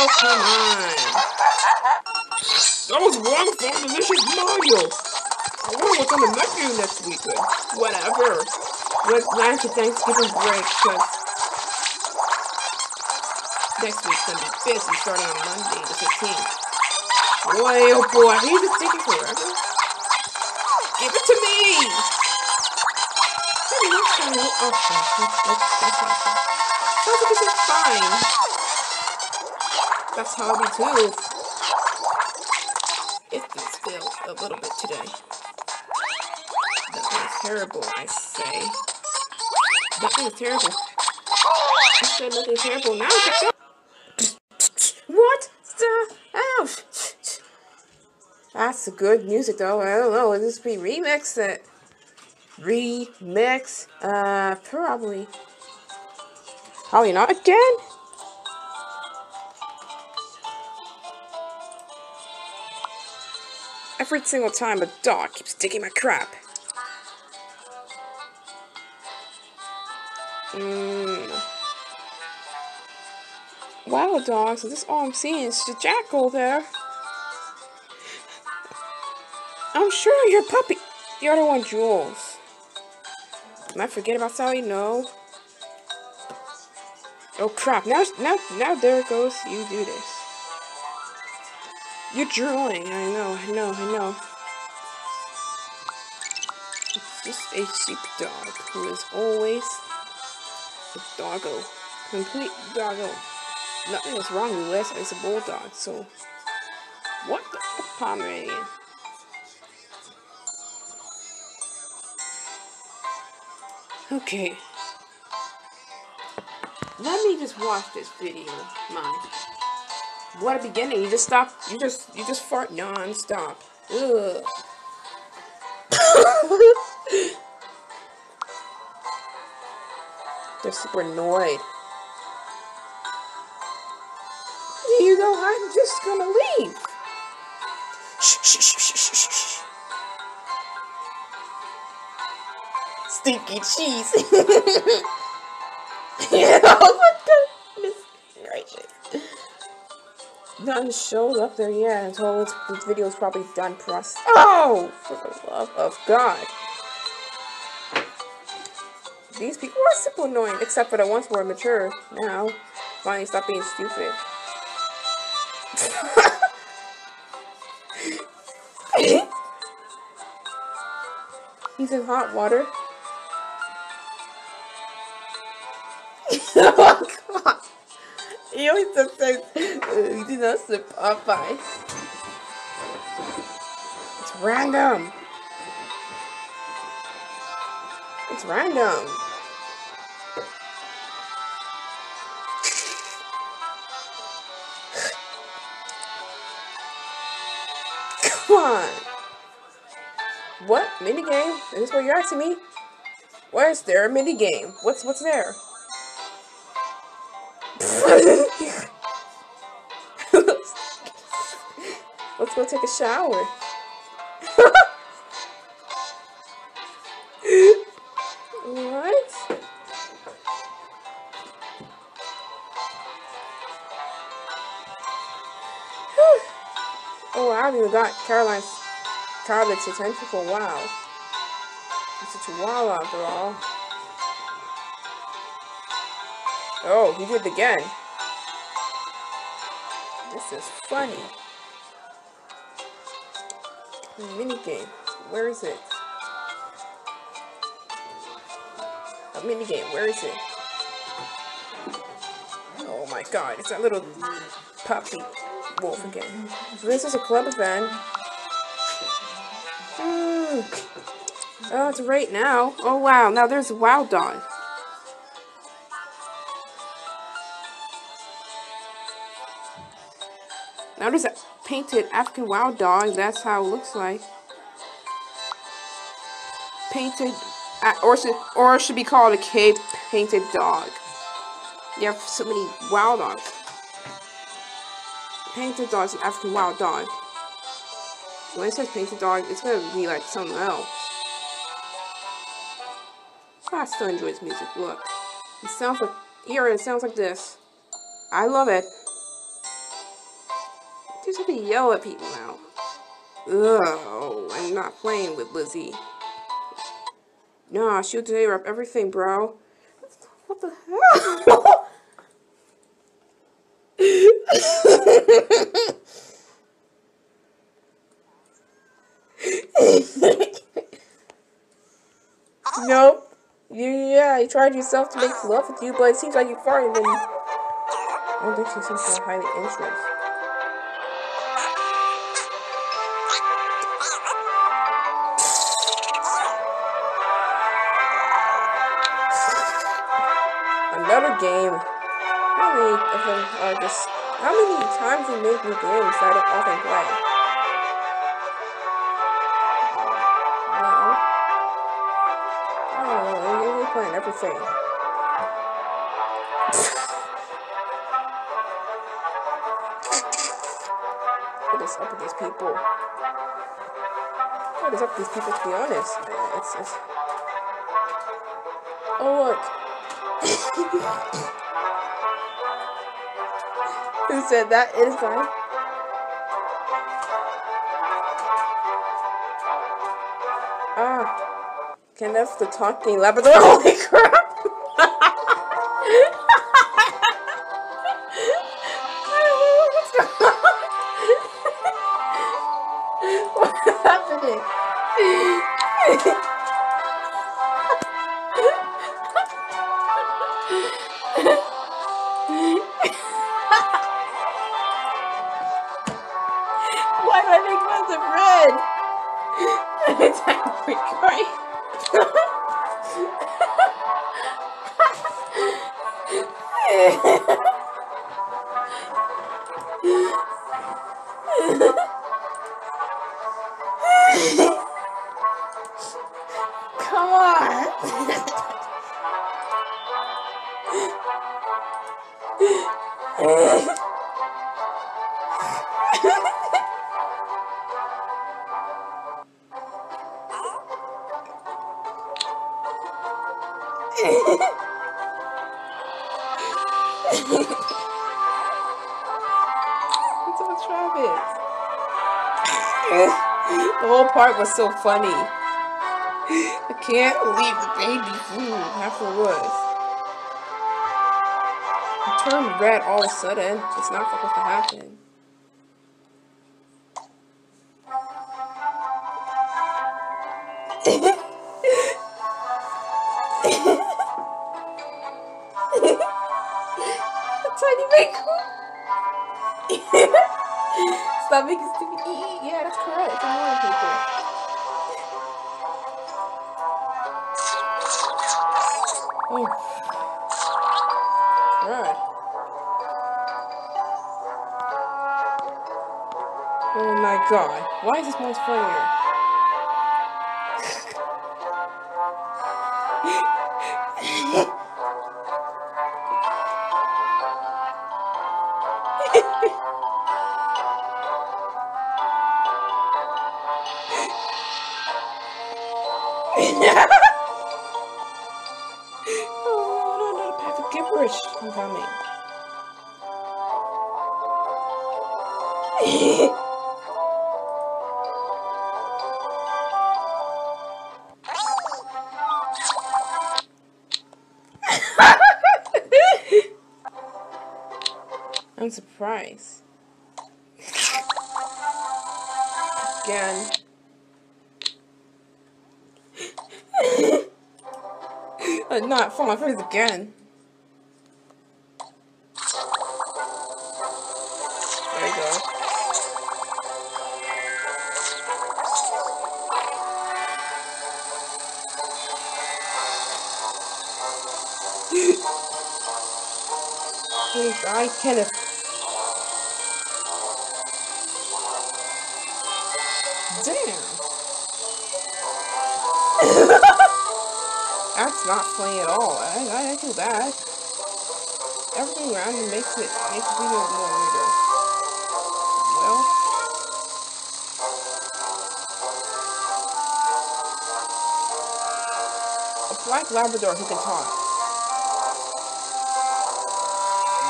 Oh, come on. That was wonderful, delicious Mario. I wonder what's on the menu next weekend. Whatever. Let's plan for Thanksgiving break, because next week's gonna be busy starting on Monday the 15th. Boy, oh boy, he's just taking forever. Give it to me! Maybe next time we'll... Oh, that's fine. Sounds like this is fine. That's how I be too. It's been spilled a little bit today. That is terrible, I say. Nothing is terrible. I said nothing is terrible. Now it's a What? Ouch! That's good music, though. I don't know. Will this be remixed? Remix? Probably. Probably not again? Every single time a dog keeps digging my crap. Wow, dogs. Is this all I'm seeing? It's the jackal there. I'm sure your puppy. The other one, Jules. Did I forget about Sally? No. Oh crap! Now there it goes. You do this. You're drooling. I know. It's just a sheepdog who is always a doggo. Complete doggo. Nothing is wrong with this. It's a bulldog. So, what the Pomeranian? Okay. Let me just watch this video, Mom. What a beginning! You just stop. You just fart non-stop. Ugh. They're super annoyed. You know, I'm just gonna leave. Shh. Stinky cheese. Oh my goodness gracious. None showed up there yet until this video is probably done processing. Oh! For the love of God. These people are super annoying, except for the ones who are mature. Now, finally stop being stupid. He's in hot water. Oh God! He always says, "You did not slip Popeye." It's random. It's random. Come on. What? Minigame? Is this what you're asking me? Where's there a minigame? What's there? Let's go take a shower. What? Oh, I haven't even got Charlotte's attention for a while. He's such a while after all. Oh, he did it again. This is funny. Minigame. Where is it? A minigame. Where is it? Oh my god, it's that little puppy wolf again. So this is a club event. Oh, it's right now. Oh wow, now there's a wild dog. Now there's a painted African wild dog. That's how it looks like. Painted, or it should be called a Cape painted dog. You have so many wild dogs. Painted dog is an African wild dog. When it says painted dog, it's gonna be like something else. I still enjoy his music. Look, it sounds like it sounds like this. I love it. Just have to yell at people now. Ugh, I'm not playing with Lizzie. Nah, she'll tear up everything, bro. What the hell? Nope. Yeah, you tried yourself to make love with you, but it seems like you farted and I don't think she seems to have highly interest. Another game. How many of them are just... How many times they make new games that I don't often play? No. I don't know, they're playing everything. What is up with these people? What is up with these people, to be honest? It's... Oh, look. Who said that? It is fine. Ah. Kenneth the talking Labrador. Holy crap! What's happening? Why do I make fun of red? It's angry crying. Come on. What's up with Travis? The whole part was so funny. I can't believe the baby food afterwards. It turned red all of a sudden. It's not supposed to happen. Tiny bacon. Stop making stupid eat. Yeah, that's correct. I want people. Oh. Right. Oh my god. Why is this most funnier? Oh, another pack of gibberish. I'm coming. surprise. Again. Not fall my face again. There you go. Please, I can't. Damn. That's not funny at all. I feel bad. Everything around it makes the video more weirder. Well, a black Labrador who can talk.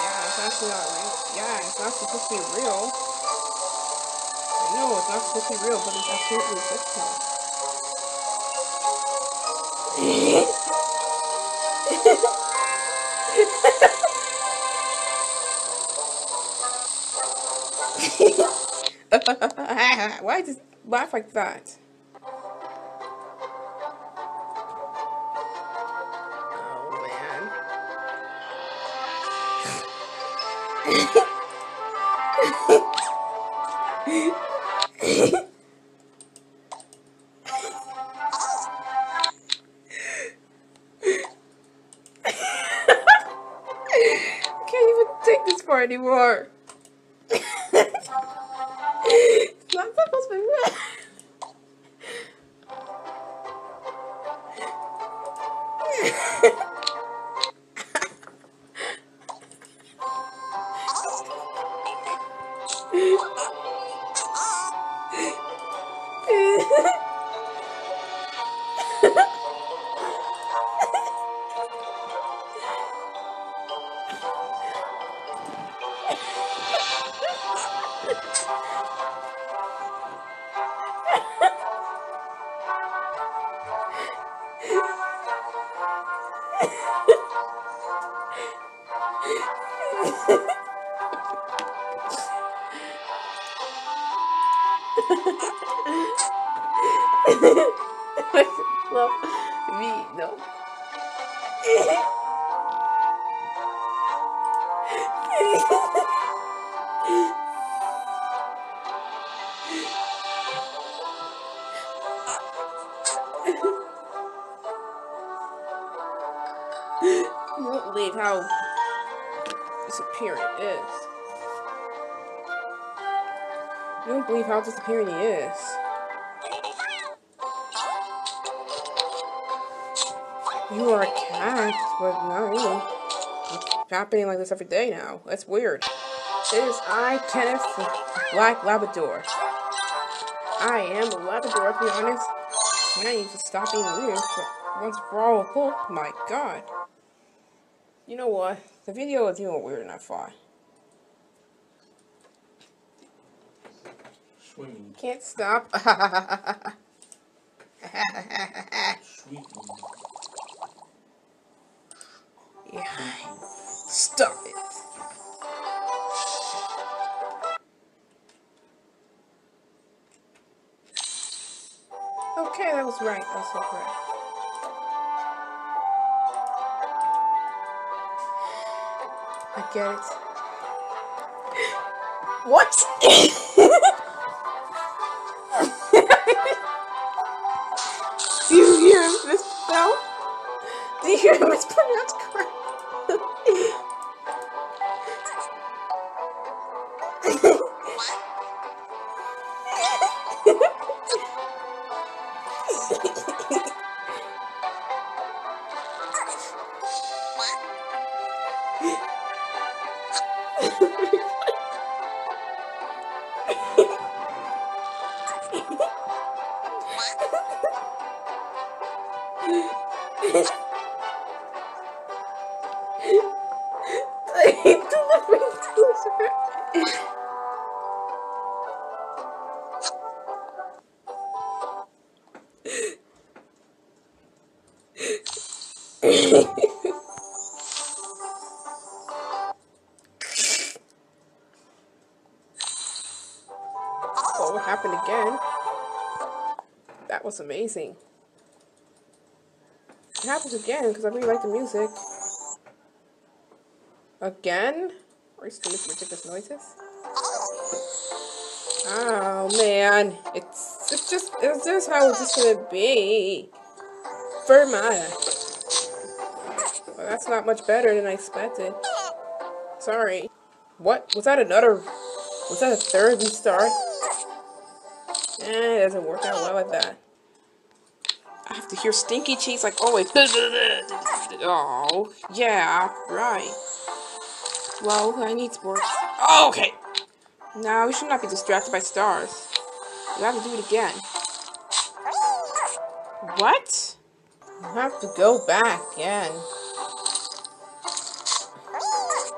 Yeah, it's actually not real. Yeah, it's not supposed to be real. I know it's not supposed to be real, but it's absolutely fictional. Why just laugh like that? Oh man. Can't even take this far anymore. It's not supposed to be real. Love me, no. You won't believe how disappearing it is. You won't believe how disappearing he is. You are a cat, but not really. It's happening like this every day now. That's weird. It is I, Kenneth, the Black Labrador. I am a Labrador, to be honest. Now you just stop being weird once for all. Oh my god. You know what? The video is even weirder than I thought. Swimming. Can't stop. Yeah. Stop it. Okay, that was right. That's so correct. I get it. What? Do you hear this bell? Do you hear mispronounced crap? Oh, it happened again. That was amazing. It happens again because I really like the music. Again? Are you still making ridiculous noises? Oh man, it's just how it's just gonna be. Fermata. Well, that's not much better than I expected. Sorry. What? Was that a third restart? It doesn't work out well like that. I have to hear Stinky Cheeks like always. Oh, yeah, right. Well, I need sports. Oh, okay. No, we should not be distracted by stars. We have to do it again. What? You have to go back again.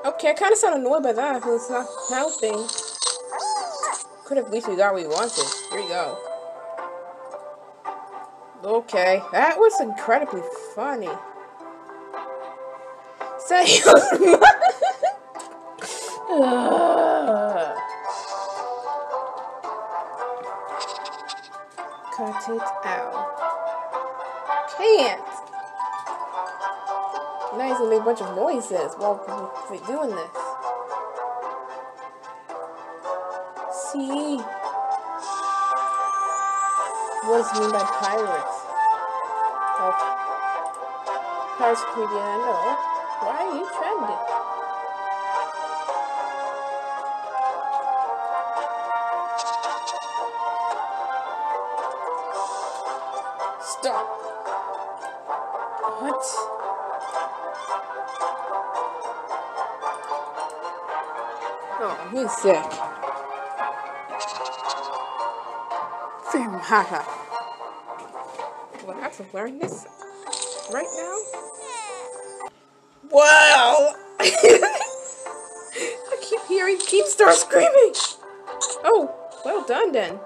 Okay, I kind of sound annoyed by that because it's not helping. Could have at least we got what we wanted. Here you go. Okay, that was incredibly funny. Say. Cut it out. Can't. Now he's gonna make a bunch of noises while we're doing this. See? What does it mean by pirates? Oh, Pirates of the Caribbean, no. Why are you trending? Stop. What? Oh, he's sick. Fermata. Well, I have to learn this right now. Wow! I keep start screaming. Oh, well done then.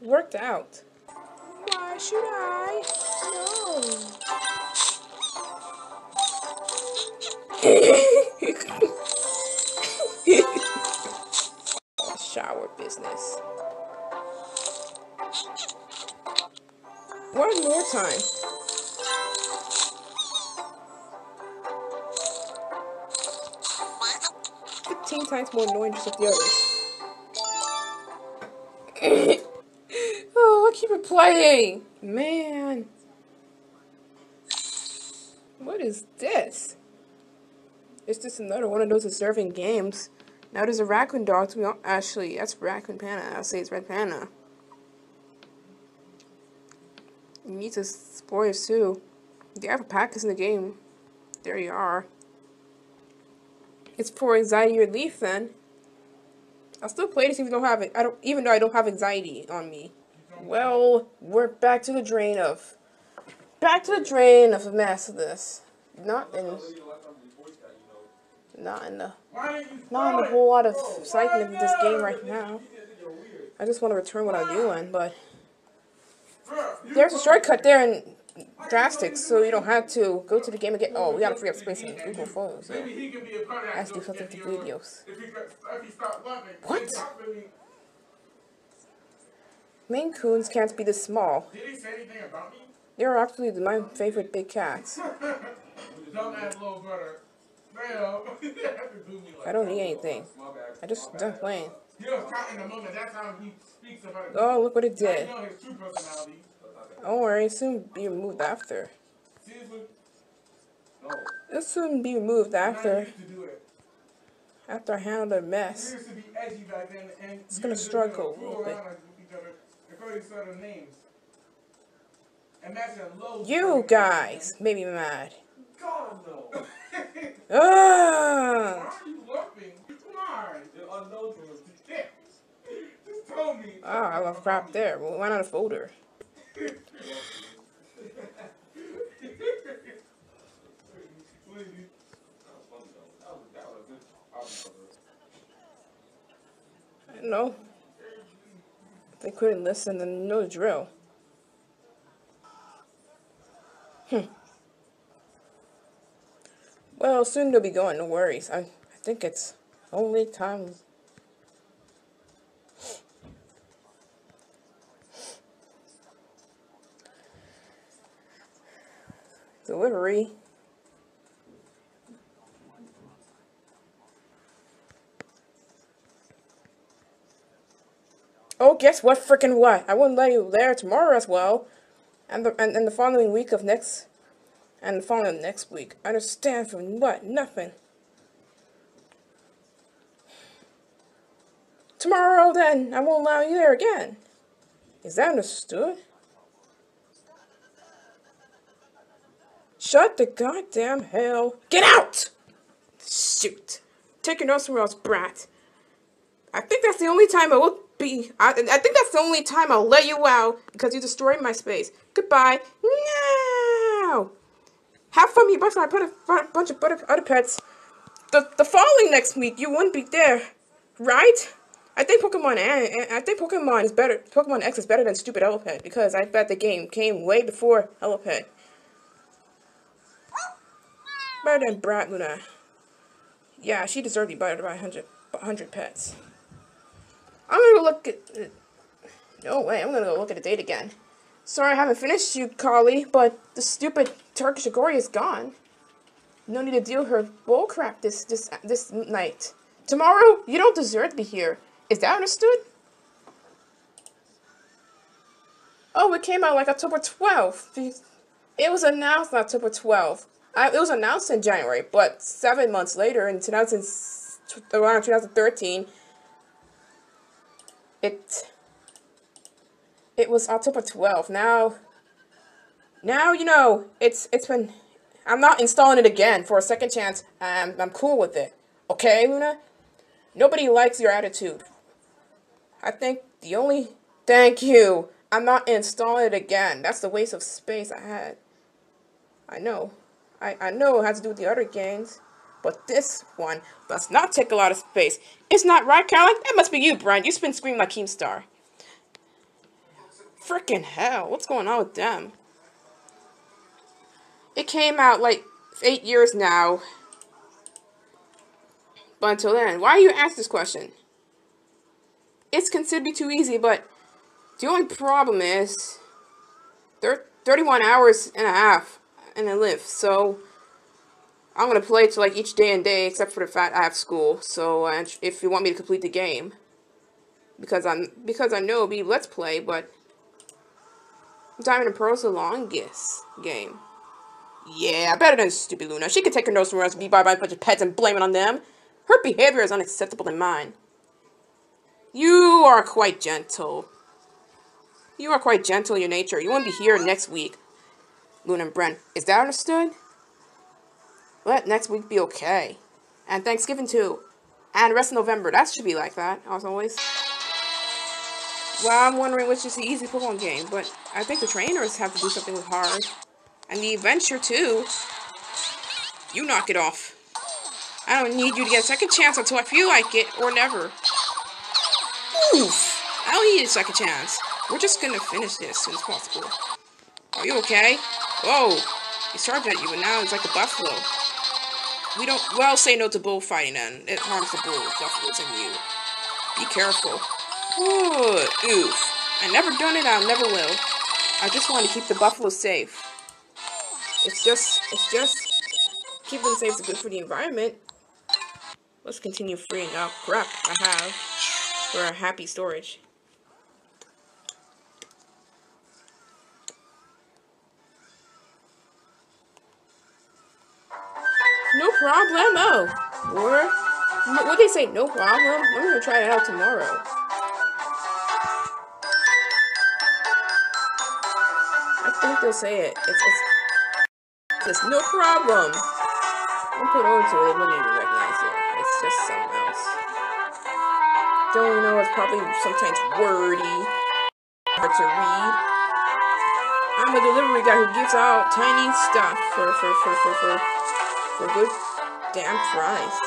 Worked out. Why should I? No. Shower business. One more time. Times more annoying just like the others. Oh, I keep replaying. Man. What is this? It's just another one of those observing games. Now there's a raccoon dog. Actually, that's Raccoon Panda. I'll say it's Red Panda. You need to explore it too. They have a package in the game. There you are. It's for anxiety relief then. I'll still play this even though I don't have anxiety on me. Well, we're back to the drain of the mess of this. Not in the whole lot of excitement of this game right now. I just want to return what I'm doing, but there's a shortcut there in Drastics, so you don't have to go to the game and get. Oh, we gotta free up space in Google Photos. So I have to do something with the videos. What? Maine Coons can't be this small. Did he say anything about me? They're actually my favorite big cats. Dumbass little brother. I don't need anything. I just done playing. He was caught in the moment. That's how he speaks about it. Oh, look what it did. You know his true personality. Don't worry, it'll soon be removed after. Seriously? No. It'll soon be removed after. After I handle the mess. It's gonna struggle a little bit. You guys made me mad. God, no. Ah! Why are you laughing? Why? You're unknown to us. Just tell me. Ah, I left crap there. Why not a folder? I don't know. If they couldn't listen, then you know the drill. Well, soon they'll be going, no worries. I think it's only time. Delivery. Oh, guess what? Frickin' what? I wouldn't let you there tomorrow as well, and the following week of next, and the following next week. I understand from what? Nothing. Tomorrow, then, I won't allow you there again. Is that understood? Shut the goddamn hell. Get out! Shoot. Take your nose somewhere else, brat. I think that's the only time I will be. I think that's the only time I'll let you out because you destroyed my space. Goodbye. No. Have fun, you butterfly. I put a bunch of other pets. The following next week, you wouldn't be there, right? I think Pokemon is better. Pokemon X is better than stupid Elopet because I bet the game came way before Elopet. Better than Brat Luna. Yeah, she deserved to be better by 100 pets. I'm gonna go look at. No way, I'm gonna go look at the date again. Sorry I haven't finished you, Collie, but the stupid Turkish Agori is gone. No need to deal with her bullcrap this night. Tomorrow, you don't deserve to be here. Is that understood? Oh, it came out like October 12th. It was announced on October 12th. It was announced in January, but 7 months later, in around 2013, it was October 12th. Now you know it's been. I'm not installing it again for a second chance. I'm cool with it. Okay, Luna? Nobody likes your attitude. I think the only... Thank you. I'm not installing it again. That's the waste of space I had. I know. I know it has to do with the other games. But this one does not take a lot of space. It's not right, Caroline? That must be you, Brian. You've been screaming like Keemstar. Frickin' hell. What's going on with them? It came out like 8 years now. But until then, why do you ask this question? It's considered to be too easy, but the only problem is 31 hours and a half and I live, so I'm gonna play to like each day and day, except for the fact I have school. So if you want me to complete the game, because I know it'll be Let's Play, but Diamond and Pearl's the longest game. Yeah, better than stupid Luna. She could take her nose somewhere else and be by a bunch of pets and blame it on them. Her behavior is unacceptable than mine. You are quite gentle. You are quite gentle in your nature. You won't be here next week, Luna and Bren. Is that understood? Let next week be okay. And Thanksgiving too. And the rest of November. That should be like that, as always. Well, I'm wondering which is the easy Pokemon game, but I think the trainers have to do something with hard. And the adventure too. You knock it off. I don't need you to get a second chance until I feel like it, or never. Oof! I don't need a second chance. We're just gonna finish this as soon as possible. Are you okay? Whoa! He charged at you, but now it's like a buffalo. We don't, well, say no to bullfighting then. It harms the bulls, buffaloes, and you. Be careful. Ooh, oof. I never done it, I never will. I just want to keep the buffalo safe. It's just keeping them safe is good for the environment. Let's continue freeing up crap I have for a happy storage. No problemo. Or what they say? No problem. I'm gonna try it out tomorrow. I think they'll say it. It's no problem. I'll put over to it. They wouldn't even recognize it. It's just something else. Don't you know? It's probably sometimes wordy, hard to read. I'm a delivery guy who gives out tiny stuff for a good damn price.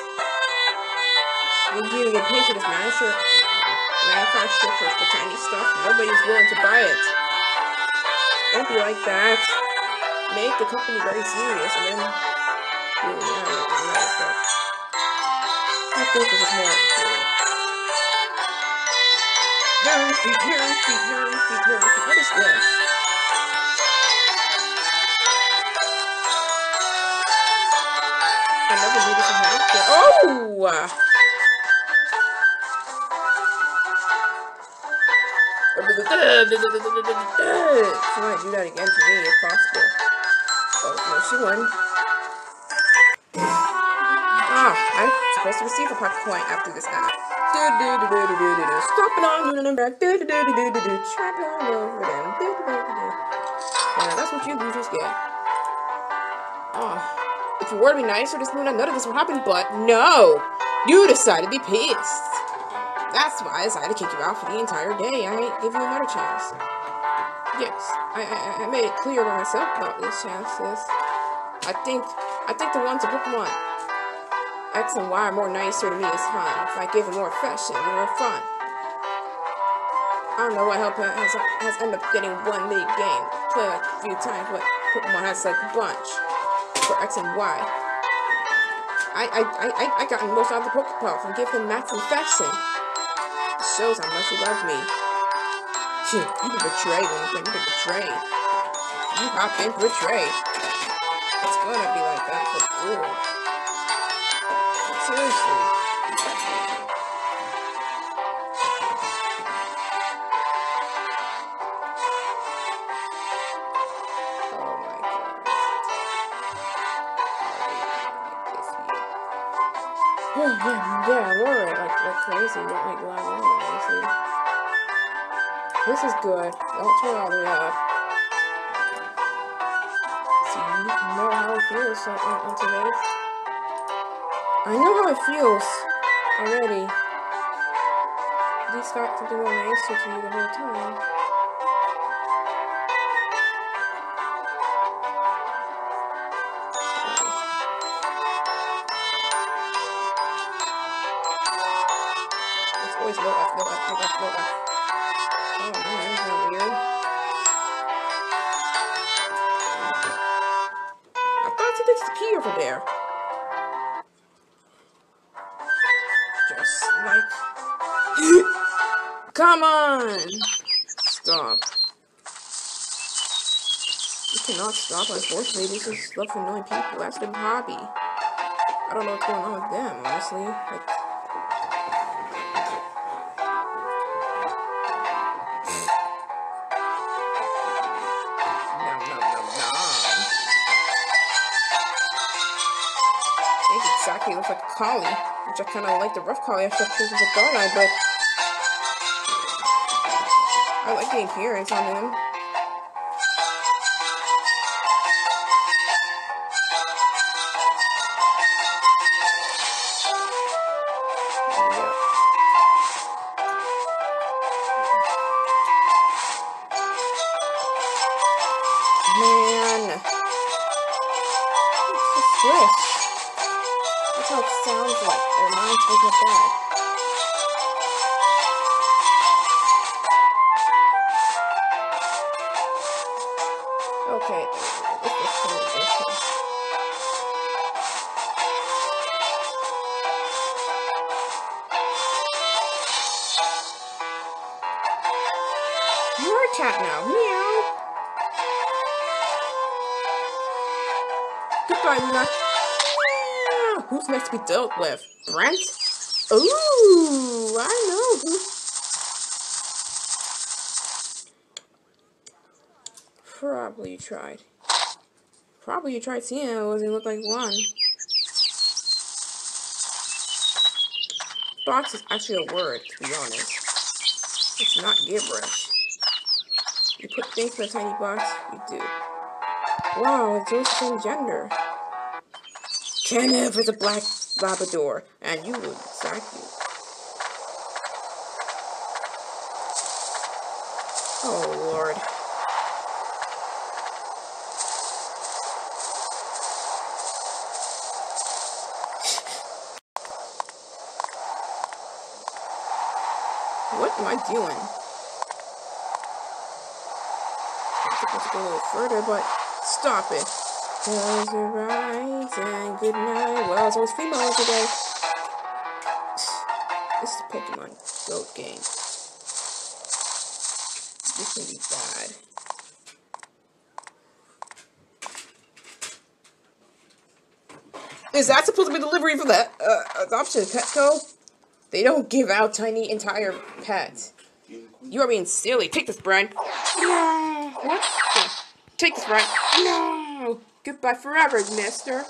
We're giving a pay for this manufacturer for tiny stuff. Nobody's willing to buy it. Don't be like that. Make the company very serious, and then you'll have stuff. I think this is more cool. Nerd feet. What is this? Woo! She might do that again to me if possible. Oh, no, she wouldn't. Ah, I'm supposed to receive a pocket coin after this act. Stomping on them back. Tramping all over them. Yeah, that's what you losers get. Oh, if you were to be nicer this moon, none of this would happen, but no! You decided to be pissed. That's why I decided to kick you out for the entire day. I ain't give you another chance. Yes, I made it clear to myself about these chances. I think the ones of Pokemon X and Y are more nicer to me is fine. If I give them more affection, more fun. I don't know what help has ended up getting one league game. Played like a few times, but Pokemon has like a bunch for X and Y. I gotten most out of the Pokeball from giving them max affection. It shows how much you love me. You've been betrayed when you've been betrayed. You have been betrayed. It's gonna be like that for good. Seriously. Oh my god. Yeah, Laura, like crazy, like Laura, honestly. This is good. Don't turn all the way up. See, you know how it feels on today. I know how it feels already. These got to do more nicer to you the whole time. It's always no F, no F, no F, no F. Oh man, isn't that weird? I thought it disappeared over there. Just like... Come on! Stop. You cannot stop, unfortunately. This is love for annoying people. That's their hobby. I don't know what's going on with them, honestly. Like... Exactly, looks like a collie, which I kind of like the rough collie. I should have chosen the dog eye, but I like the appearance on him. Man, it's a swish. That's how it sounds like. It reminds me of my dad. Okay, you're a cat now. Meow. Goodbye, Luna. Who's next to be dealt with? Brent? Ooh, I know who. Probably you tried seeing it. It doesn't look like one. Box is actually a word, to be honest. It's not gibberish. You put things in a tiny box, you do. Wow, it's always the same gender. Kenneth is a black Labrador, and you would exactly. Oh, Lord. What am I doing? I'm supposed to go a little further, but stop it. Close your eyes and good night. Well, it's always female today. This is a Pokemon Go game. This can be bad. Is that supposed to be delivery for the adoption Petco? They don't give out tiny entire pets. You are being silly. Take this, Brian. No. What? Yeah. Take this, Brian. No. Goodbye forever, mister.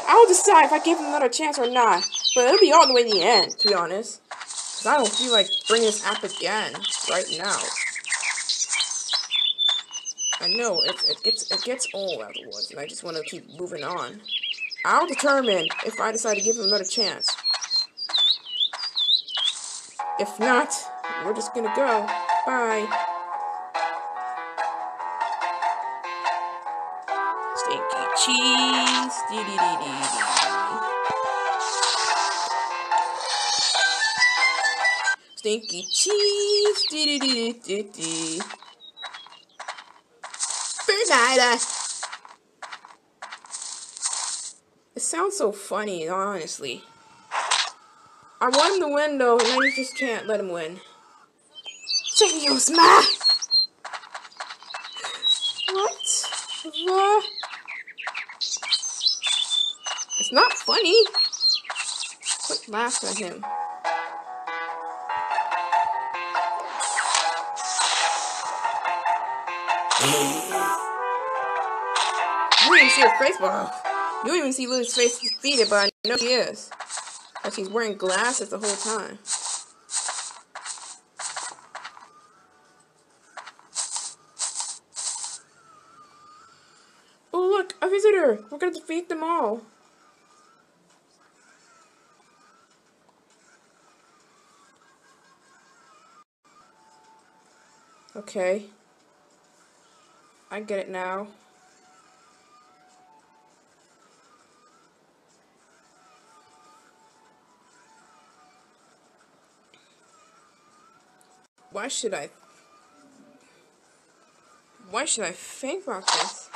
I'll decide if I give him another chance or not. But it'll be all the way to the end, to be honest. Because I don't feel like bringing this app again right now. I know, it gets old afterwards, and I just want to keep moving on. I'll determine if I decide to give him another chance. If not, we're just gonna go. Bye. Stinky cheese. Stinky cheese. Bernida. It sounds so funny, honestly. I want him to win, though, and I just can't let him win. Serious, ma! What? It's not funny. Quit laughing at him. You didn't see her face, but you don't even see Lily's face defeated, but I know she is. Like she's wearing glasses the whole time. Oh look, a visitor! We're gonna defeat them all. Okay. I get it now. Why should I think about this?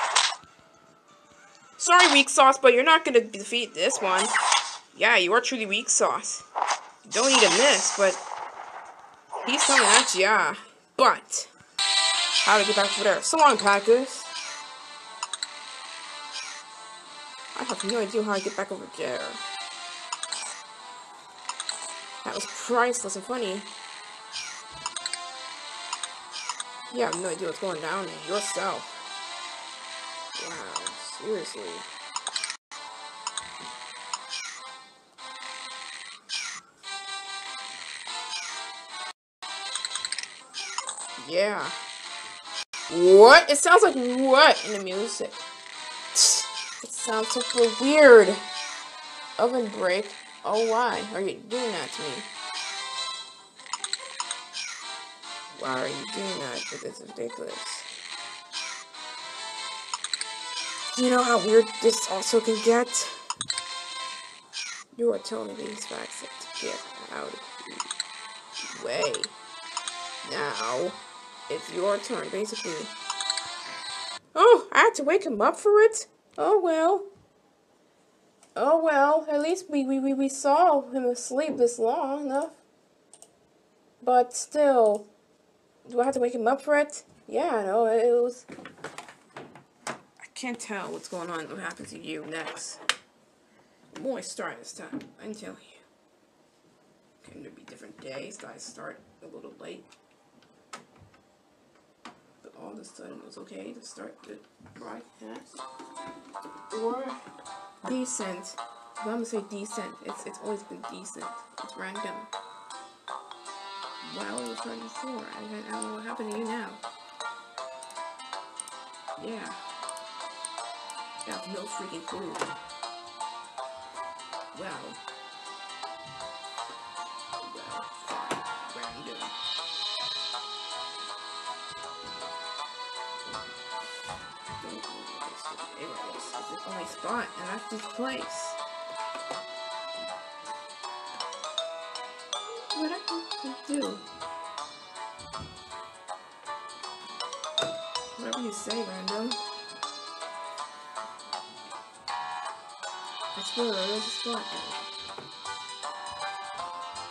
Sorry, Weak Sauce, but you're not gonna defeat this one. Yeah, you are truly Weak Sauce. You don't need a miss, but he's coming at you, yeah. But how to get back over there? So long, Packers. I have no idea how to get back over there. That was priceless and funny. You have no idea what's going down yourself. Wow, seriously. Yeah. What? It sounds like what in the music? It sounds super weird. Oven break. Oh, why are you doing that to me? Why are you doing that? This is ridiculous. Do you know how weird this also can get? You are telling me these facts to get out of the way. Now, it's your turn, basically. Oh, I had to wake him up for it? Oh, well. Oh, well. At least we saw him asleep this long enough. But still... Do I have to wake him up for it? Yeah, no, it was... I can't tell what's going on, what happens to you next. Boy, start this time, I'm telling you. Can there be different days that I start a little late? But all of a sudden it was okay to start the broadcast? Or decent. If I'm gonna say decent, it's always been decent. It's random. Well, it was starting before. I don't know what happened to you now. Yeah. I have no freaking clue. Well, fine. Random. Don't know this is my spot, and that's this place. What I can do? Whatever you say, Rando. I swear, there's a spot.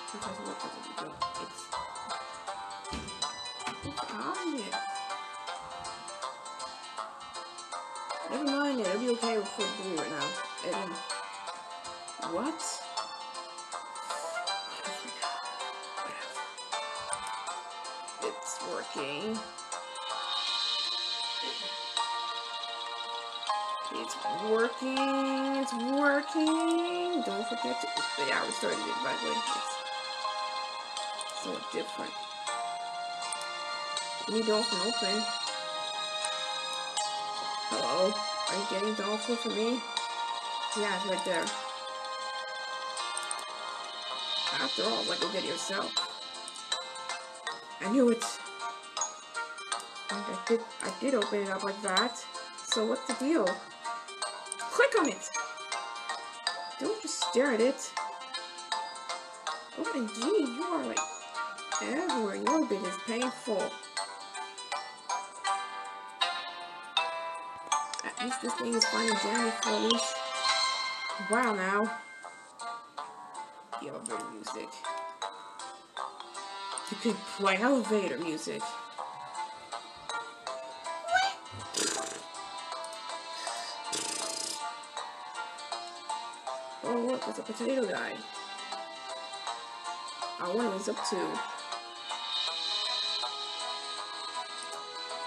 Sometimes what does it do? It's obvious. Never mind it. It'll be okay with 43 right now. And then, what? It's working. It's working. It's working. Don't forget to. Yeah, we started it, by the way. It's so different. Any dolphin open? Hello? Are you getting dolphin for me? Yeah, it's right there. After all, like, go get it yourself. I knew it. And I did open it up like that. So what's the deal? Click on it! Don't just stare at it. OMG, you are like everywhere. Your bit is painful. At least this thing is finding Danny for at least a while now. The elevator music. You could play elevator music. Oh look, there's a potato guy. I wonder what he's up to.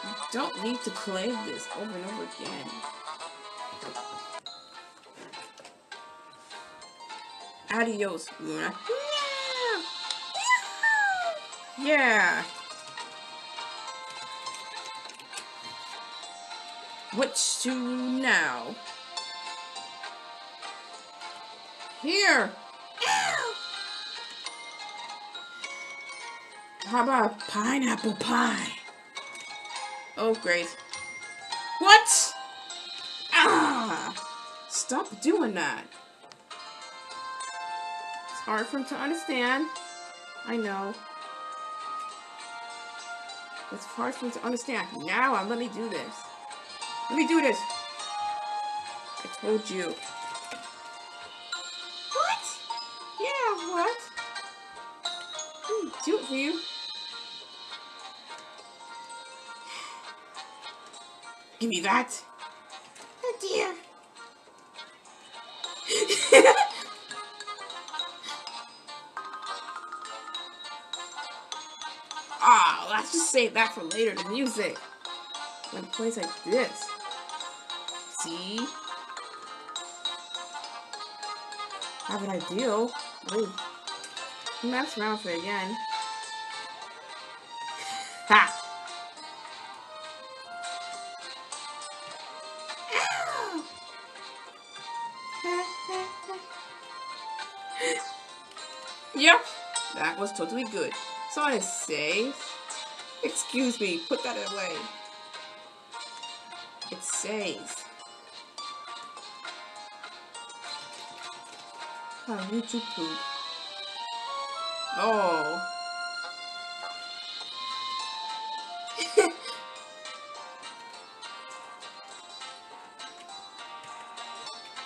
You don't need to play this over and over again. Adios, Luna. Yeah! What's to now? Here! How about pineapple pie? Oh, great. What? Ah! Stop doing that. It's hard for him to understand. I know. It's hard for him to understand. Now, let me do this. Let me do this. I told you. What? Yeah, what? Let me do it for you. Give me that. Oh dear. Ah, let's just save that for later, the music. When it plays like this. See? Have an ideal. Ooh. Mess around with it again. Ha! Yep, that was totally good. So I say, excuse me, put that away. It says, oh, YouTube poop. Oh.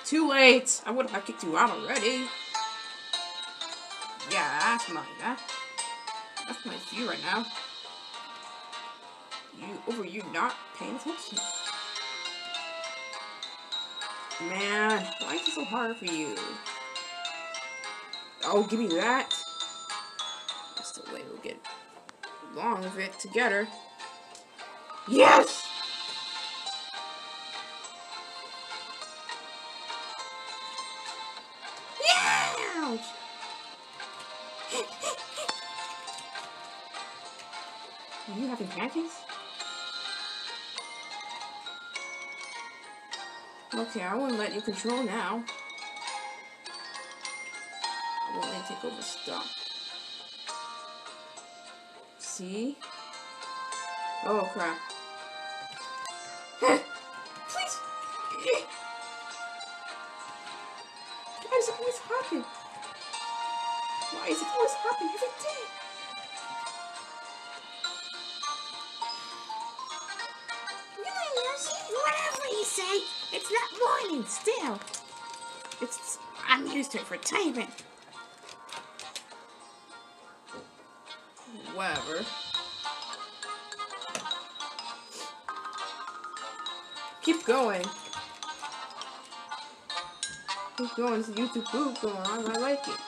Too late. I would have kicked you out already. Yeah, that's my view right now. You not paying attention. Man, why is it so hard for you? Oh, give me that. That's the way we'll get along with it together. Yes! Ouch! Are you having pancakes? Okay, I won't let you control now. I won't let you take over stuff. See? Oh crap. Please! Why does it always happen? Why is it always happening every day? Whatever you say, it's not morning still. I'm used to it for timing. Whatever. Keep going. Keep going. This YouTube poop going on. I like it.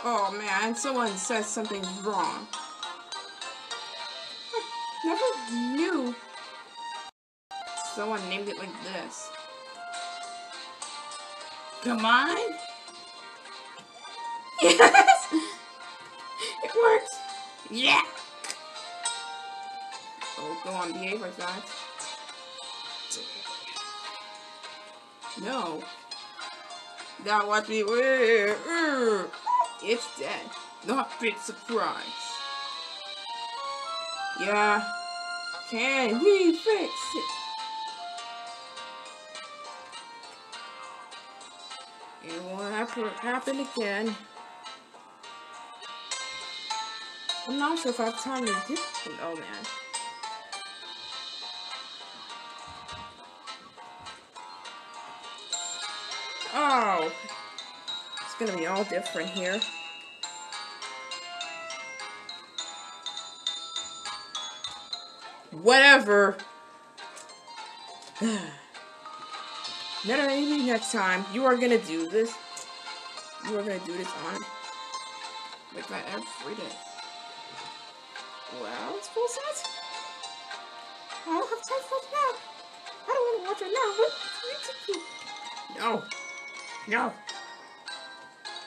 Oh man, someone says something's wrong. I never knew someone named it like this. Come on. Yes! It worked! Yeah! Oh, go on, behave like that. No. Now watch me. It's dead. Not big surprise. Yeah. Can we fix it? It won't happen again. I'm not sure if I have time to do it. Oh man. Oh. It's gonna be all different here. Whatever. Maybe next time you are gonna do this. You are gonna do this on like that every day. Well, it's full set. I don't have time for it now. I don't want to watch it now. What? No. No.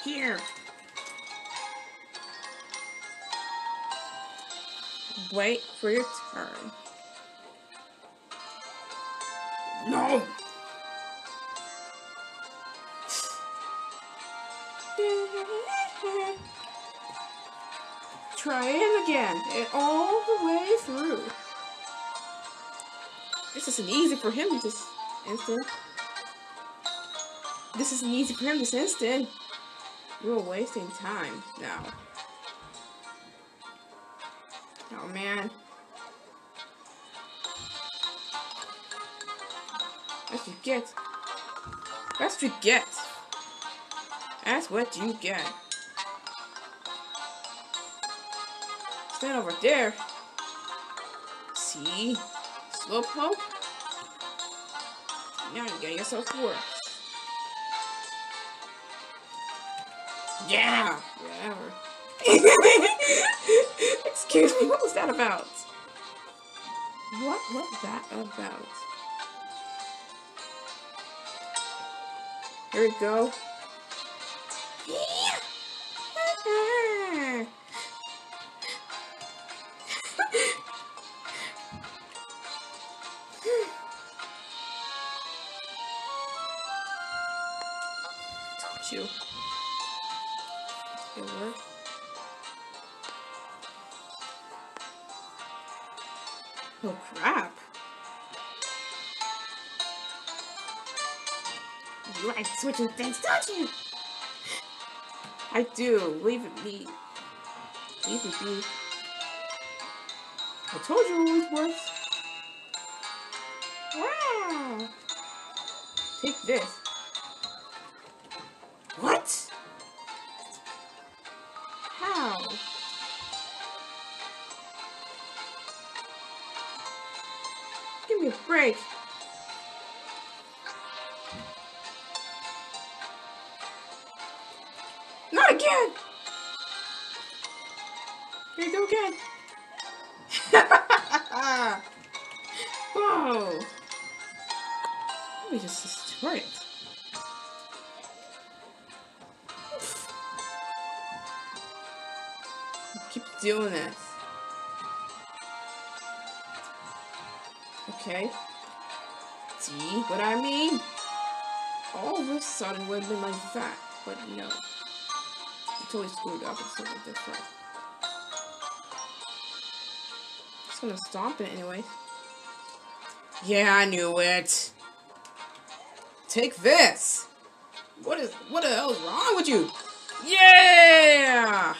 Here. Wait for your turn. No. Try it again, and all the way through. This isn't easy for him this instant. This isn't easy for him this instant. You're wasting time now. Oh man. That's what you get. That's what you get. That's what you get. Stand over there. See? Slowpoke? Now you're getting yourself worse. Yeah! Whatever. Excuse me, what was that about? What was that about? Here we go. Told you. It worked. Oh crap. You like switching things, don't you? I do. Leave it be. Leave it be. I told you it always works. Wow. Take this. What? How? Give me a break. Not again! Here you go again. Whoa. Let me just destroy it. Keep doing this. Okay. See what I mean? All of a sudden it would have been like that, but no. It's totally screwed up. It's something different. Just gonna stomp it anyway. Yeah, I knew it. Take this. What the hell is wrong with you? Yeah!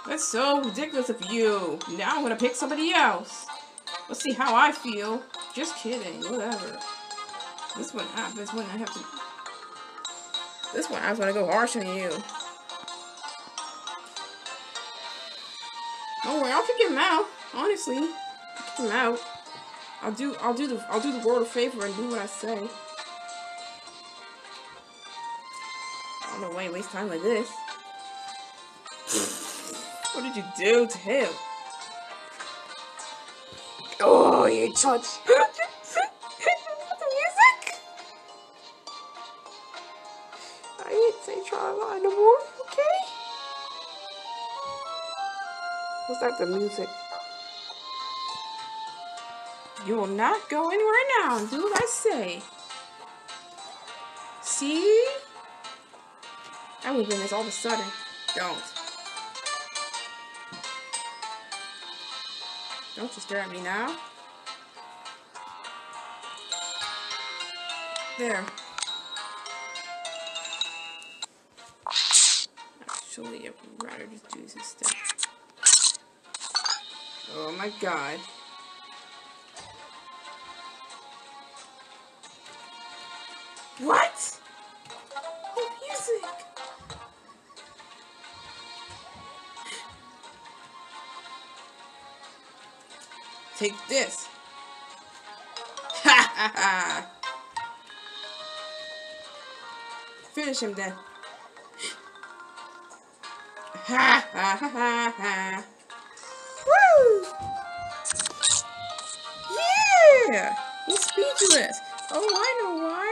That's so ridiculous of you. Now I'm gonna pick somebody else. Let's see how I feel. Just kidding. Whatever. This one happens when I have to. This one happens when I go harsh on you. Don't worry, I'll kick him out. Honestly, I'll kick him out. I'll do the world a favor and do what I say. I don't know why you waste time like this. What did you do to him? Oh, you touched the music. I didn't say try line no more. Okay. Was that the music? You will not go anywhere now and do what I say. See? I would win this all of a sudden. Don't you stare at me now. There. Actually, I would rather just do this instead. Oh my god. What? Oh, music. Take this. Ha ha ha. Finish him then. Ha ha ha ha ha. Woo! Yeah! He's speechless. Oh, I know why.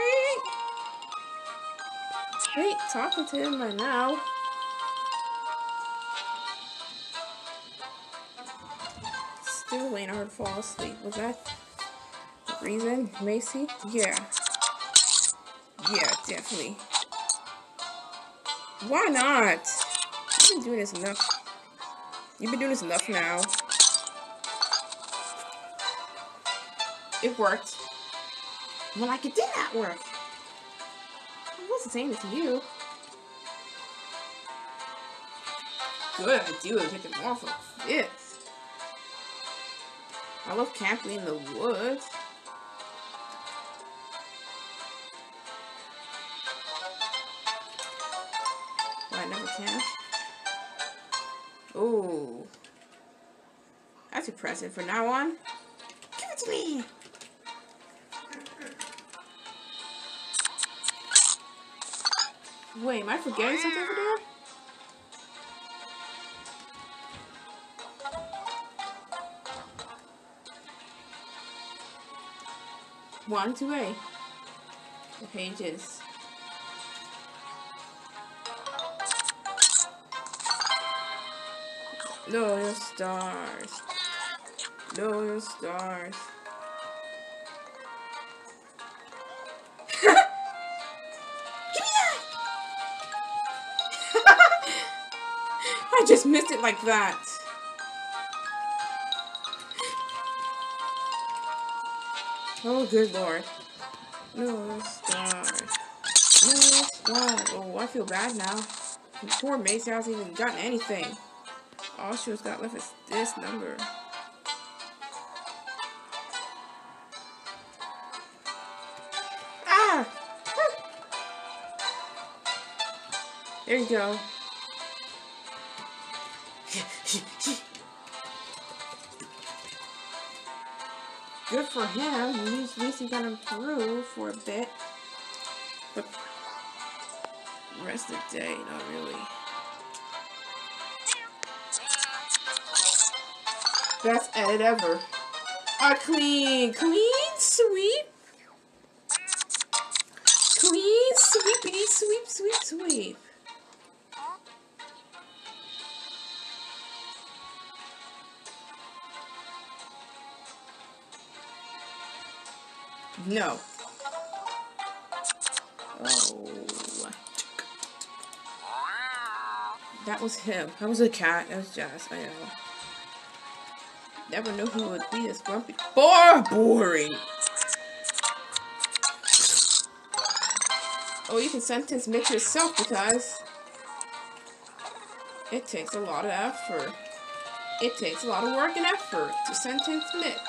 Wait, talking to him right now. Still waiting on her to fall asleep. Was that the reason, Macy? Yeah. Yeah, definitely. Why not? You've been doing this enough. You've been doing this enough now. It worked. Well, like it did not work. I wasn't saying it to you. Good idea to take it off of this. I love camping in the woods. I never camped. Oh, that's impressive. From now on, give it to me. Wait, am I forgetting something over there? One, 2A. The pages. No, your stars. No, your stars. Give me that! I just missed it like that. Oh, good lord. No stars. No stars. Oh, I feel bad now. Poor Macy hasn't even gotten anything. All she was got left is this number. Ah! There you go. Good for him. At least he got improved for a bit. But the rest of the day, not really. Best edit ever. A clean sweep. Clean sweepity sweep. No. Oh. That was him. That was a cat. That was Jazz. I know. Never knew he would be this grumpy. Boring. Oh, you can sentence mix yourself because it takes a lot of effort. It takes a lot of work and effort to sentence mix.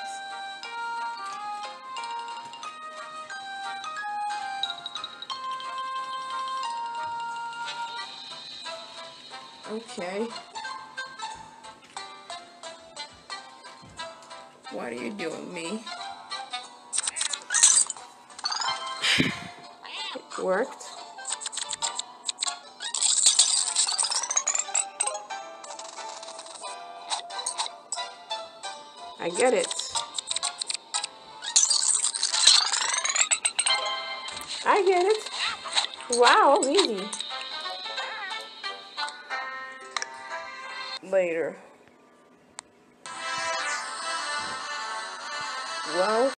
Okay. What are you doing, me? Worked. I get it. I get it. Wow, easy. Later. Well.